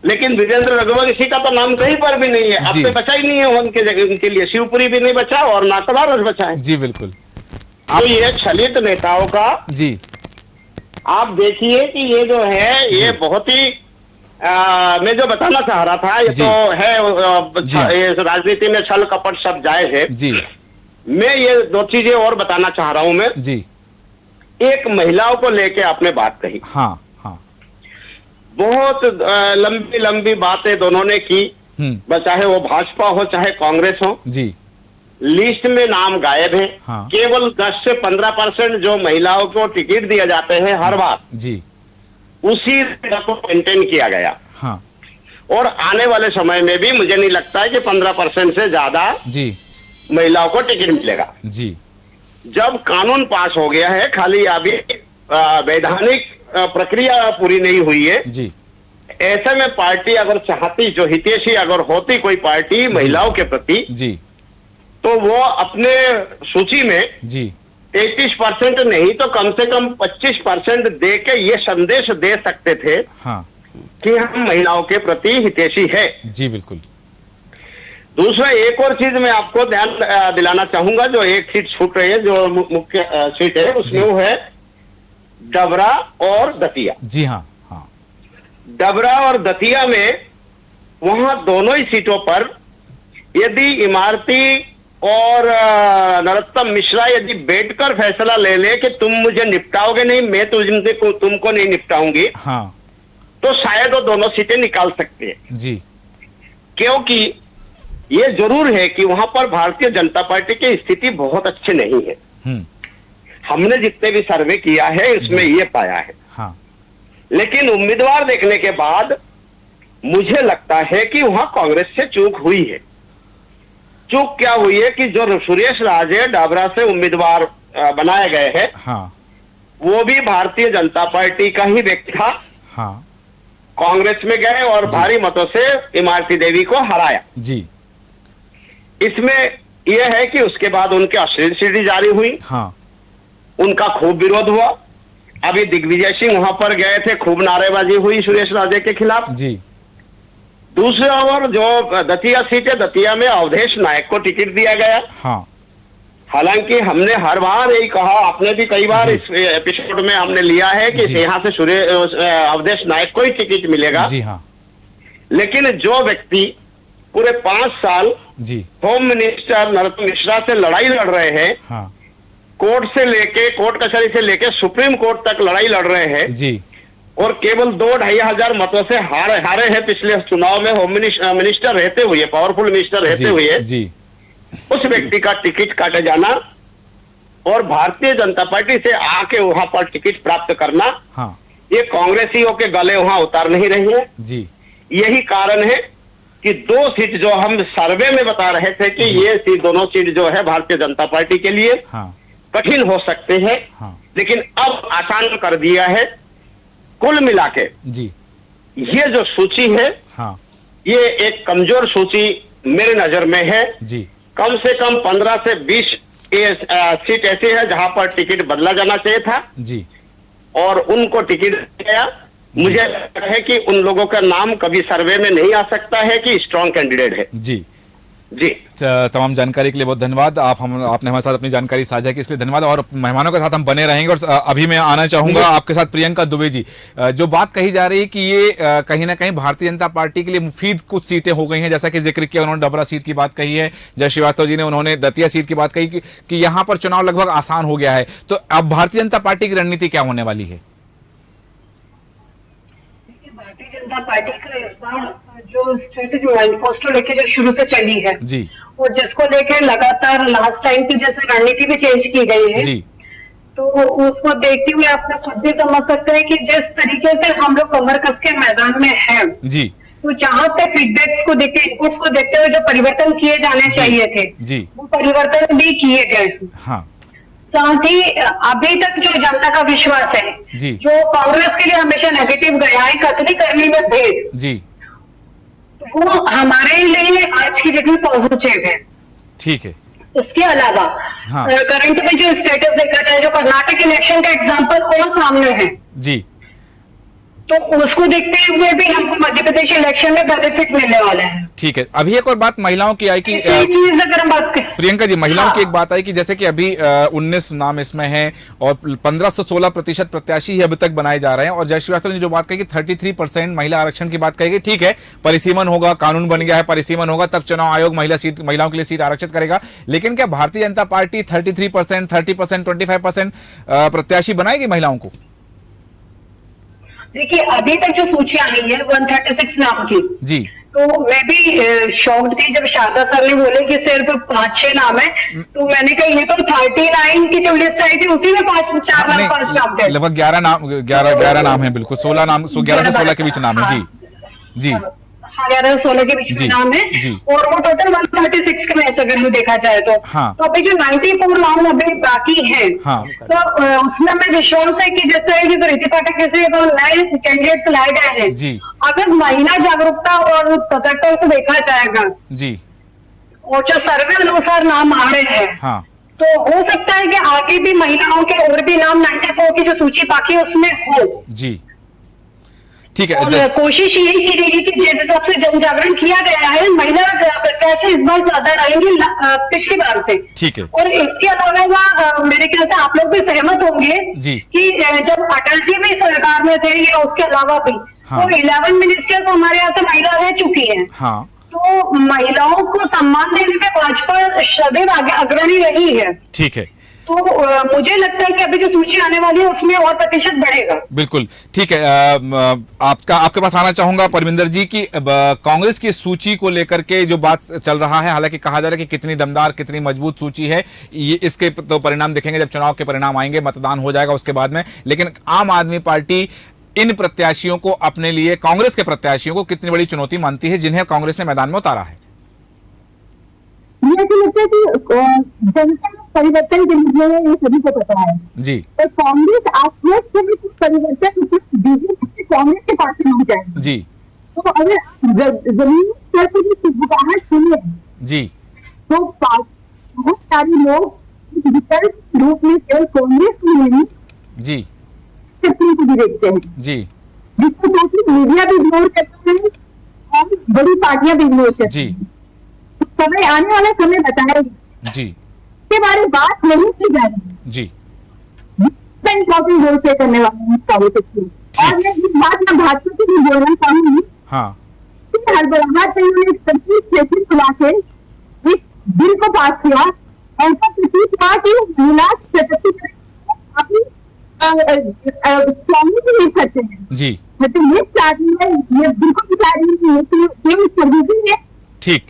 लेकिन वीरेंद्र रघुवंशी का तो नाम कहीं पर भी नहीं है। अब तो बचा ही नहीं है उनके जगह, उनके लिए शिवपुरी भी नहीं बचा और ना कलारस बचा है। जी बिल्कुल। तो ये छलित नेताओं का जी, आप देखिए कि ये जो है ये बहुत ही मैं जो बताना चाह रहा था, ये तो है ये राजनीति में छल कपट सब जायज है जी। मैं ये दो चीजें और बताना चाह रहा हूं मैं जी। एक महिलाओं को लेके आपने बात कही। हाँ हाँ। बहुत लंबी लंबी बातें दोनों ने की, चाहे वो भाजपा हो चाहे कांग्रेस हो। जी। लिस्ट में नाम गायब है। हाँ। केवल 10 से 15% जो महिलाओं को टिकट दिए जाते हैं हर बार, जी, उसी को मेंटेन किया गया। हाँ। और आने वाले समय में भी मुझे नहीं लगता है कि 15% से ज्यादा जी महिलाओं को टिकट मिलेगा। जी। जब कानून पास हो गया है, खाली अभी वैधानिक प्रक्रिया पूरी नहीं हुई है। जी। ऐसे में पार्टी अगर चाहती, जो हितैषी अगर होती कोई पार्टी महिलाओं के प्रति, जी, तो वो अपने सूची में जी 33% नहीं तो कम से कम 25% दे के ये संदेश दे सकते थे। हाँ। कि हम महिलाओं के प्रति हितैषी है। जी बिल्कुल। दूसरा एक और चीज मैं आपको ध्यान दिलाना चाहूंगा, जो एक सीट छूट रही है, जो मुख्य सीट है, उसमें वो है डबरा और दतिया। जी हाँ हाँ। डबरा और दतिया में वहां दोनों ही सीटों पर यदि इमारती और नरोत्तम मिश्रा यदि बैठकर फैसला ले ले कि तुम मुझे निपटाओगे नहीं, मैं तुमको नहीं निपटाऊंगी, हाँ, तो शायद वो दोनों सीटें निकाल सकते हैं। जी। क्योंकि ये जरूर है कि वहां पर भारतीय जनता पार्टी की स्थिति बहुत अच्छी नहीं है। हमने जितने भी सर्वे किया है उसमें ये पाया है। हाँ। लेकिन उम्मीदवार देखने के बाद मुझे लगता है कि वहां कांग्रेस से चूक हुई है। चूक क्या हुई है कि जो सुरेश राजे डाबरा से उम्मीदवार बनाए गए हैं, हाँ, वो भी भारतीय जनता पार्टी का ही व्यक्ति था। हाँ। कांग्रेस में गए और भारी मतों से इमारती देवी को हराया। जी। इसमें यह है कि उसके बाद उनकी अश्लील सीडी जारी हुई। हाँ। उनका खूब विरोध हुआ। अभी दिग्विजय सिंह वहां पर गए थे, खूब नारेबाजी हुई सुरेश राजे के खिलाफ। जी। दूसरी ओर जो दतिया सीट है, दतिया में अवधेश नायक को टिकट दिया गया। हाँ। हालांकि हमने हर बार यही कहा, आपने भी कई बार इस एपिसोड में हमने लिया है कि यहाँ से अवधेश नायक को ही टिकट मिलेगा। जी हाँ। लेकिन जो व्यक्ति पूरे 5 साल जी होम मिनिस्टर नरोत्तम मिश्रा से लड़ाई लड़ रहे हैं, हाँ, कोर्ट से लेके, कोर्ट कचहरी से लेके सुप्रीम कोर्ट तक लड़ाई लड़ रहे हैं जी, और केवल 2-2.5 हजार मतों से हारे हैं पिछले चुनाव में, होम मिनिस्टर रहते हुए, पावरफुल मिनिस्टर रहते हुए जी, उस व्यक्ति का टिकट काटे जाना और भारतीय जनता पार्टी से आके वहां पर टिकट प्राप्त करना, हाँ, ये कांग्रेसियों के गले वहां उतार नहीं रही है। जी। यही कारण है कि 2 सीट जो हम सर्वे में बता रहे थे कि ये सीट, दोनों सीट जो है भारतीय जनता पार्टी के लिए हाँ, कठिन हो सकते हैं, हाँ, लेकिन अब आसान कर दिया है। कुल मिलाके जी ये जो सूची है, हाँ, ये एक कमजोर सूची मेरे नजर में है। जी। कम से कम 15 से 20 सीट ऐसी है जहां पर टिकट बदला जाना चाहिए था। जी। और उनको टिकट दिया। मुझे लगता है कि उन लोगों का नाम कभी सर्वे में नहीं आ सकता है कि स्ट्रॉन्ग कैंडिडेट है। जी जी। तमाम जानकारी के लिए बहुत धन्यवाद। आपने हमारे साथ अपनी जानकारी साझा की, इसलिए धन्यवाद। और मेहमानों के साथ हम बने रहेंगे। और अभी मैं आना चाहूंगा आपके साथ प्रियंका दुबे जी। जो बात कही जा रही है कि ये कहीं ना कहीं भारतीय जनता पार्टी के लिए मुफीद कुछ सीटें हो गई हैं, जैसा कि जिक्र किया उन्होंने, डबरा सीट की बात कही है, जय श्रीवास्तव जी ने, उन्होंने दतिया सीट की बात कही कि यहाँ पर चुनाव लगभग आसान हो गया है। तो अब भारतीय जनता पार्टी की रणनीति क्या होने वाली है? भारतीय जनता पार्टी का इस बार जो स्ट्रेटेजी पोस्टर लेके जो शुरू से चली है जी, वो जिसको लेके लगातार लास्ट टाइम की जैसे रणनीति भी चेंज की गई है जी, तो उसको देखते हुए आप लोग खुद भी समझ सकते हैं कि जिस तरीके से हम लोग कमर कस के मैदान में हैं जी, तो जहाँ पे फीडबैक्स को देखते, इनपुट्स को देखते हुए जो परिवर्तन किए जाने चाहिए थे जी, वो परिवर्तन भी किए गए। हाँ। साथ ही अभी तक जो जनता का विश्वास है जी, जो कांग्रेस के लिए हमेशा नेगेटिव गया है, कतली करनी में भेद जी, वो हमारे लिए आज की डेट में पॉजिटिव है। ठीक है। उसके अलावा करंट में जो स्टेटस देखा जाए, जो कर्नाटक इलेक्शन का एग्जांपल और सामने है जी, तो उसको देखते हुए भी हमको मध्य प्रदेश इलेक्शन में बेनिफिट मिलने वाला है। ठीक है। अभी एक और बात महिलाओं की आई कि चीज अगर हम बात करें प्रियंका जी, महिलाओं की एक बात आई कि जैसे कि अभी 19 नाम इसमें हैं और 15 से 16% प्रत्याशी ही अभी तक बनाए जा रहे हैं, और जय श्रीवास्तव ने जो बात कही कि 33% महिला आरक्षण की बात कही गई, ठीक है, परिसीमन होगा, कानून बन गया है, परिसीमन होगा, तब चुनाव आयोग महिलाओं के लिए सीट आरक्षित करेगा, लेकिन क्या भारतीय जनता पार्टी 33%, 30%, 25% प्रत्याशी बनाएगी महिलाओं को? देखिए, अभी तक जो सूचियां आई है 136 नाम की जी, तो मैं भी शॉक्ड थी जब शारदा सर ने बोले कि सिर्फ 5-6 नाम है, तो मैंने कहा ये तो 39 की जो लिस्ट आई थी उसी में 5 नाम थे। लगभग 11 नाम है, बिल्कुल 16 नाम, 11 से 16 के बीच नाम है। जी जी, 11-16 के बीच में नाम है, और वो टोटल 136 के में अगर हम देखा जाए तो तो अभी जो 94 नाम अभी बाकी है, तो उसमें हमें विश्वास है कि जैसे कि प्रीति पाठक जैसे नए कैंडिडेट्स लाए गए हैं, अगर महिला जागरूकता और सतर्कता से देखा जाएगा जी, और जो सर्वे अनुसार नाम आ रहे हैं, तो हो सकता है कि आगे भी महिलाओं के और भी नाम 94 की जो सूची बाकी है उसमें हो। जी, ठीक है। और कोशिश यही की गई कि जिस हिसाब से जन जागरण किया गया है, महिला प्रत्याशी इस बार ज्यादा रहेंगे पिछली बार से। ठीक है। और इसके अलावा मेरे ख्याल से आप लोग भी सहमत होंगे कि जब अटल जी भी सरकार में थे या उसके अलावा भी, तो 11 मिनिस्टर्स हमारे यहाँ से महिला रह चुकी है। तो महिलाओं को सम्मान देने में भाजपा सदैव अग्रणी रही है। ठीक है। तो मुझे लगता है कि अभी जो सूची आने वाली है उसमें और प्रतिशत बढ़ेगा। बिल्कुल ठीक है। आपके पास आना चाहूंगा परमिंदर जी की कांग्रेस की सूची को लेकर के जो बात चल रहा है, हालांकि कहा जा रहा है कि कितनी दमदार कितनी मजबूत सूची है, ये इसके तो परिणाम देखेंगे जब चुनाव के परिणाम आएंगे, मतदान हो जाएगा उसके बाद में। लेकिन आम आदमी पार्टी इन प्रत्याशियों को अपने लिए, कांग्रेस के प्रत्याशियों को कितनी बड़ी चुनौती मानती है जिन्हें कांग्रेस ने मैदान में उतारा है? मुझे लगता है कि जनता परिवर्तन के लिए ये सभी को पता है जी। तो कांग्रेस आश्वस्त है कि परिवर्तन बीजेपी कांग्रेस के पास नहीं जाए जी। तो अगर जमीनी स्तर पर भी सुबुगाहट सुने जी तो बहुत सारे लोग विकल्प रूप में केवल कांग्रेस को नहीं जी को भी देखते हैं जी, जिसको मीडिया भी इग्नोर करता है और बड़ी पार्टियां भी इग्नोर करती हैं। समय आने वाला समय बताएगा जी, के बारे में बात नहीं की जाएगी जी, इम्पोर्टेंट रोल प्ले करने वाला हो सकती है। और मैं इस बात में भाजपा से भी बोलना चाहूंगी कि हड़बड़ाहट से उन्होंने एक संकीर्ण सेशन बुला के एक बिल को पास किया, ऐसा प्रतीत हुआ कि महिला सशक्तिकरण अपनी स्वामी भी नहीं करते हैं जी। मतलब ये स्टार्टिंग है, ये बिल्कुल सर्विसिंग है ठीक,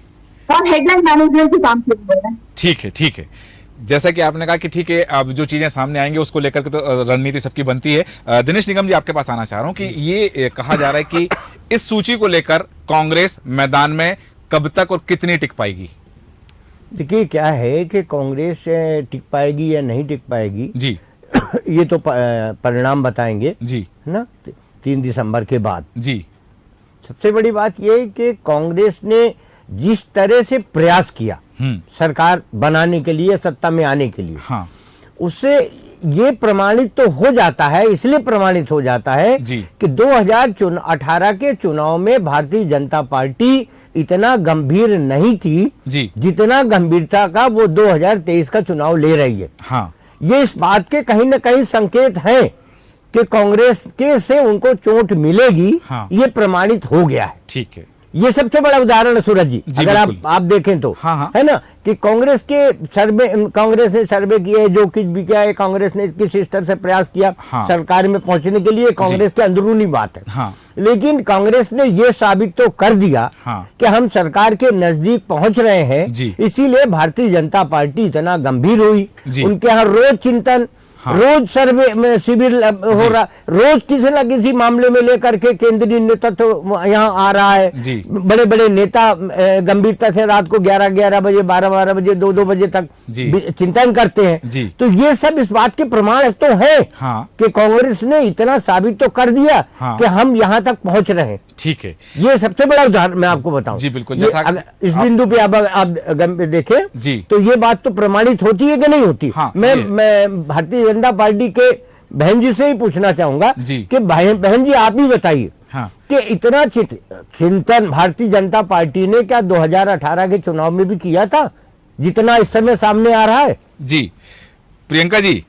और हेडलाइन मैनेजमेंट से काम शुरू हो रहा है। ठीक है, ठीक है। जैसा कि आपने कहा कि ठीक है, अब जो चीजें सामने आएंगी उसको लेकर के तो रणनीति सबकी बनती है। दिनेश निगम जी, आपके पास आना चाह रहा हूं कि ये कहा जा रहा है कि इस सूची को लेकर कांग्रेस मैदान में कब तक और कितनी टिक पाएगी? देखिए, क्या है कि कांग्रेस टिक पाएगी या नहीं टिक पाएगी जी, ये तो परिणाम बताएंगे जी, है ना, 3 दिसंबर के बाद जी। सबसे बड़ी बात यह है कि कांग्रेस ने जिस तरह से प्रयास किया सरकार बनाने के लिए, सत्ता में आने के लिए, उससे ये प्रमाणित तो हो जाता है, इसलिए प्रमाणित हो जाता है कि 2018 के चुनाव में भारतीय जनता पार्टी इतना गंभीर नहीं थी जितना गंभीरता का वो 2023 का चुनाव ले रही है। ये इस बात के कहीं ना कहीं संकेत हैं कि कांग्रेस के से उनको चोट मिलेगी, ये प्रमाणित हो गया है। ठीक है, ये सबसे बड़ा उदाहरण है सूरज जी, अगर आप देखें तो है ना, कि कांग्रेस के सर्वे, कांग्रेस ने सर्वे किए, जो कुछ भी किया है कांग्रेस ने किस स्तर से प्रयास किया सरकार में पहुंचने के लिए, कांग्रेस की अंदरूनी बात है। लेकिन कांग्रेस ने ये साबित तो कर दिया कि हम सरकार के नजदीक पहुंच रहे हैं, इसीलिए भारतीय जनता पार्टी इतना गंभीर हुई। उनके यहाँ रोज चिंतन हाँ। रोज सर्वे में शिविर हो रहा, रोज किसी न किसी मामले में लेकर के केंद्रीय नेतृत्व यहाँ आ रहा है। बड़े बड़े नेता गंभीरता से रात को 11-11 बजे 12-12 बजे 2-2 बजे तक चिंतन करते हैं। तो ये सब इस बात के प्रमाण तो है कि कांग्रेस ने इतना साबित तो कर दिया कि हम यहाँ तक पहुंच रहे हैं। ठीक है, ये सबसे बड़ा उदाहरण मैं आपको बताऊं। जी बिल्कुल, जैसा इस बिंदु पे आप देखें जी, तो ये बात तो प्रमाणित होती है कि नहीं होती। मैं भारतीय जनता पार्टी के बहन जी से ही पूछना चाहूंगा कि बहन जी आप ही बताइए कि इतना चिंतन भारतीय जनता पार्टी ने क्या 2018 के चुनाव में भी किया था जितना इस समय सामने आ रहा है? जी प्रियंका जी,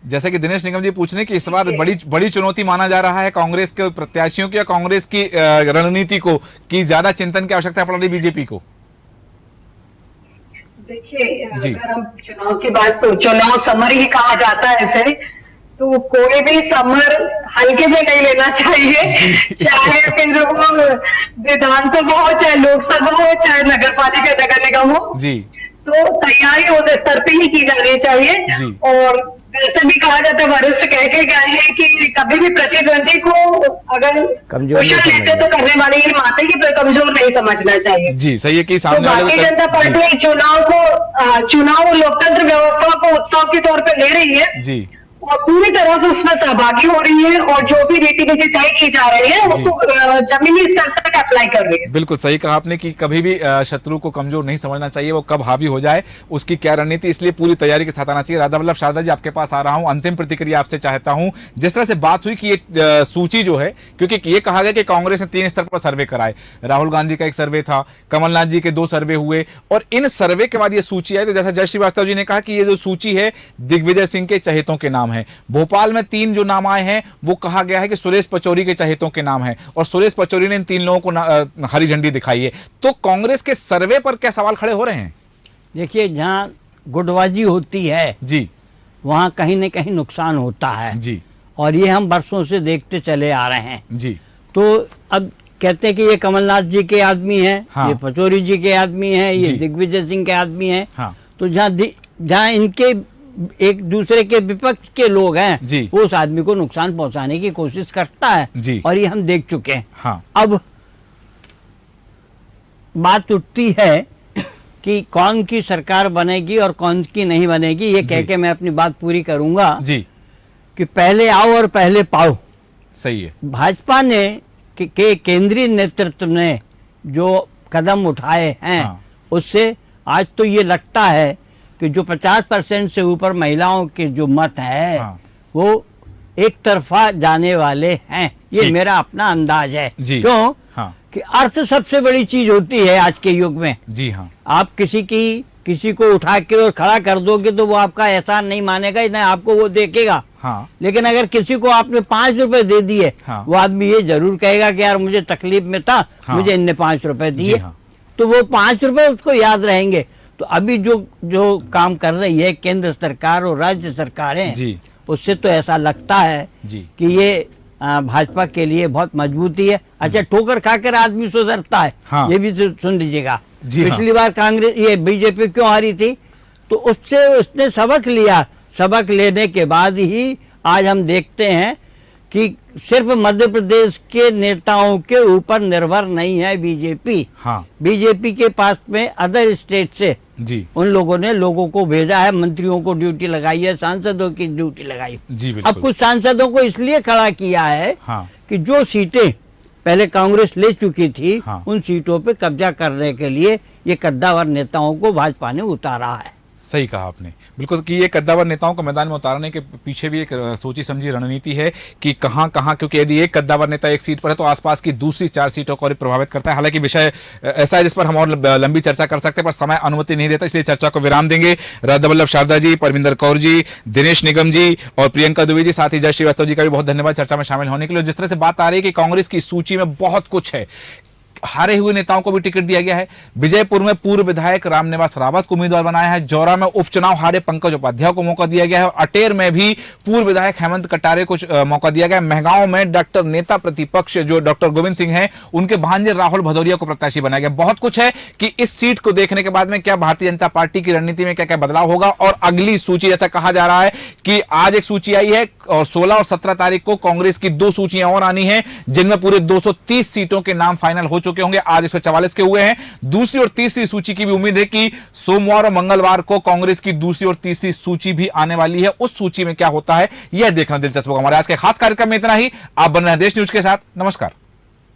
जैसा कि दिनेश निगम जी पूछ रहे हैं कि इस बार बड़ी चुनौती माना जा रहा है कांग्रेस के प्रत्याशियों की या कांग्रेस की रणनीति को, कि ज्यादा चिंतन की आवश्यकता पड़ रही बीजेपी को। देखिए, अगर हम चुनाव की बात चुनाव समर ही कहा जाता है इसे, तो कोई भी समर हल्के में नहीं लेना चाहिए, चाहे फिर वो विधानसभा हो, चाहे लोकसभा हो, चाहे नगर पालिका नगर निगम हो जी, तो तैयारी उस स्तर पे ही की जानी चाहिए। और वैसे भी कहा जाता है, वरिष्ठ कह के गए हैं कि कभी भी प्रतिद्वंदी को अगर क्वेश्चन लेते तो करने वाले ये माते की कमजोर नहीं समझना चाहिए। जी सही है कि सामने भारतीय जनता पार्टी चुनाव लोकतंत्र व्यवस्था को उत्सव के तौर पर ले रही है जी, और पूरी तरह से उसमें सहभागी हो रही है, और जो भी नीति तय की जा रही है उसको जमीनी स्तर तक अप्लाई कर रही है। बिल्कुल सही कहा आपने कि कभी भी शत्रु को कमजोर नहीं समझना चाहिए, वो कब हावी हो जाए उसकी क्या रणनीति, इसलिए पूरी तैयारी के साथ आना चाहिए। राधा वल्लभ शारदा जी, आपके पास आ रहा हूं, अंतिम प्रतिक्रिया आपसे चाहता हूं। जिस तरह से बात हुई कि ये सूची जो है, क्योंकि ये कहा गया कि कांग्रेस ने 3 स्तर पर सर्वे कराए, राहुल गांधी का एक सर्वे था, कमलनाथ जी के 2 सर्वे हुए, और इन सर्वे के बाद ये सूची आई। तो जैसा जय श्रीवास्तव जी ने कहा कि ये जो सूची है दिग्विजय सिंह के चहेतों के नाम है। भोपाल में 3 जो नाम आए हैं वो कहा गया है कि सुरेश पचौरी के चहेतों के नाम है, और सुरेश पचौरी ने इन 3 लोगों को हरी झंडी दिखाई है। तो कांग्रेस के सर्वे पर क्या सवाल खड़े हो रहे हैं? देखिए, जहां गुटबाजी होती है जी, वहां कहीं न कहीं नुकसान होता है जी, और ये हम वर्षों से देखते चले आ रहे हैं जी। तो अब कहते हैं कि ये कमलनाथ जी के आदमी हैं, ये पचौरी जी के आदमी हैं, ये दिग्विजय सिंह के आदमी हैं। तो जहां इनके एक दूसरे के विपक्ष के लोग हैं, वो उस आदमी को नुकसान पहुंचाने की कोशिश करता है, और ये हम देख चुके हैं। अब बात उठती है कि कौन की सरकार बनेगी और कौन की नहीं बनेगी। ये कह के मैं अपनी बात पूरी करूंगा जी, कि पहले आओ और पहले पाओ। सही है। भाजपा ने के केंद्रीय नेतृत्व ने जो कदम उठाए हैं, उससे आज तो ये लगता है कि जो 50% से ऊपर महिलाओं के जो मत है वो एक तरफा जाने वाले हैं। ये मेरा अपना अंदाज है। क्यों? कि अर्थ सबसे बड़ी चीज होती है आज के युग में। जी हाँ। आप किसी को उठा के और खड़ा कर दोगे तो वो आपका एहसान नहीं मानेगा, ना आपको वो देखेगा। लेकिन अगर किसी को आपने 5 रुपए दे दिए, वो आदमी ये जरूर कहेगा कि यार मुझे तकलीफ में था, मुझे इनने 5 रुपए दिए। तो वो 5 रुपए उसको याद रहेंगे। तो अभी जो काम कर रही है केंद्र सरकार और राज्य सरकारें, उससे तो ऐसा लगता है कि ये भाजपा के लिए बहुत मजबूती है। अच्छा, ठोकर खाकर आदमी सुधरता है, ये भी सुन लीजिएगा। पिछली बार कांग्रेस ये बीजेपी क्यों हारी थी, तो उससे उसने सबक लिया। सबक लेने के बाद ही आज हम देखते हैं कि सिर्फ मध्य प्रदेश के नेताओं के ऊपर निर्भर नहीं है बीजेपी। बीजेपी के पास में अदर स्टेट से उन लोगों ने लोगों को भेजा है, मंत्रियों को ड्यूटी लगाई है, सांसदों की ड्यूटी लगाई। अब कुछ सांसदों को इसलिए खड़ा किया है कि जो सीटें पहले कांग्रेस ले चुकी थी, उन सीटों पे कब्जा करने के लिए ये कद्दावर नेताओं को भाजपा ने उतारा है। सही कहा आपने, बिल्कुल, कि ये कद्दावर नेताओं को मैदान में उतारने के पीछे भी एक सोची समझी रणनीति है कि कहां, क्योंकि यदि एक कद्दावर नेता एक सीट पर है तो आसपास की दूसरी 4 सीटों को और प्रभावित करता है। हालांकि विषय ऐसा है जिस पर हम और लंबी चर्चा कर सकते हैं, पर समय अनुमति नहीं देता, इसलिए चर्चा को विराम देंगे। राधा वल्लभ शारदा जी, परविंदर कौर जी, दिनेश निगम जी और प्रियंका दुबे जी, साथ ही जय श्रीवास्तव जी का भी बहुत धन्यवाद चर्चा में शामिल होने के लिए। जिस तरह से बात आ रही है कि कांग्रेस की सूची में बहुत कुछ है, हारे हुए नेताओं को भी टिकट दिया गया है। विजयपुर में पूर्व विधायक रामनिवास रावत को उम्मीदवार बनाया है। जौरा में उपचुनाव हारे पंकज उपाध्याय को मौका दिया गया है। अटेर में भी पूर्व विधायक हेमंत कटारे को मौका दिया गया है। महगांव में डॉक्टर नेता प्रतिपक्ष जो डॉक्टर गोविंद सिंह हैं, उनके भांजे राहुल भदौरिया को प्रत्याशी बनाया गया। बहुत कुछ है कि इस सीट को देखने के बाद में क्या भारतीय जनता पार्टी की रणनीति में क्या क्या बदलाव होगा। और अगली सूची, जैसा कहा जा रहा है कि आज एक सूची आई है और 16 और 17 तारीख को कांग्रेस की 2 सूचियां और आनी है, जिनमें पूरे 230 सीटों के नाम फाइनल हो चुके होंगे। आज 144 के हुए हैं। दूसरी और तीसरी सूची की भी उम्मीद है कि सोमवार और मंगलवार को कांग्रेस की दूसरी और तीसरी सूची भी आने वाली है। उस सूची में क्या होता है यह देखना दिलचस्प होगा। हमारे आज के खास कार्यक्रम में इतना ही। आप बन रहे हैं देश न्यूज के साथ। नमस्कार।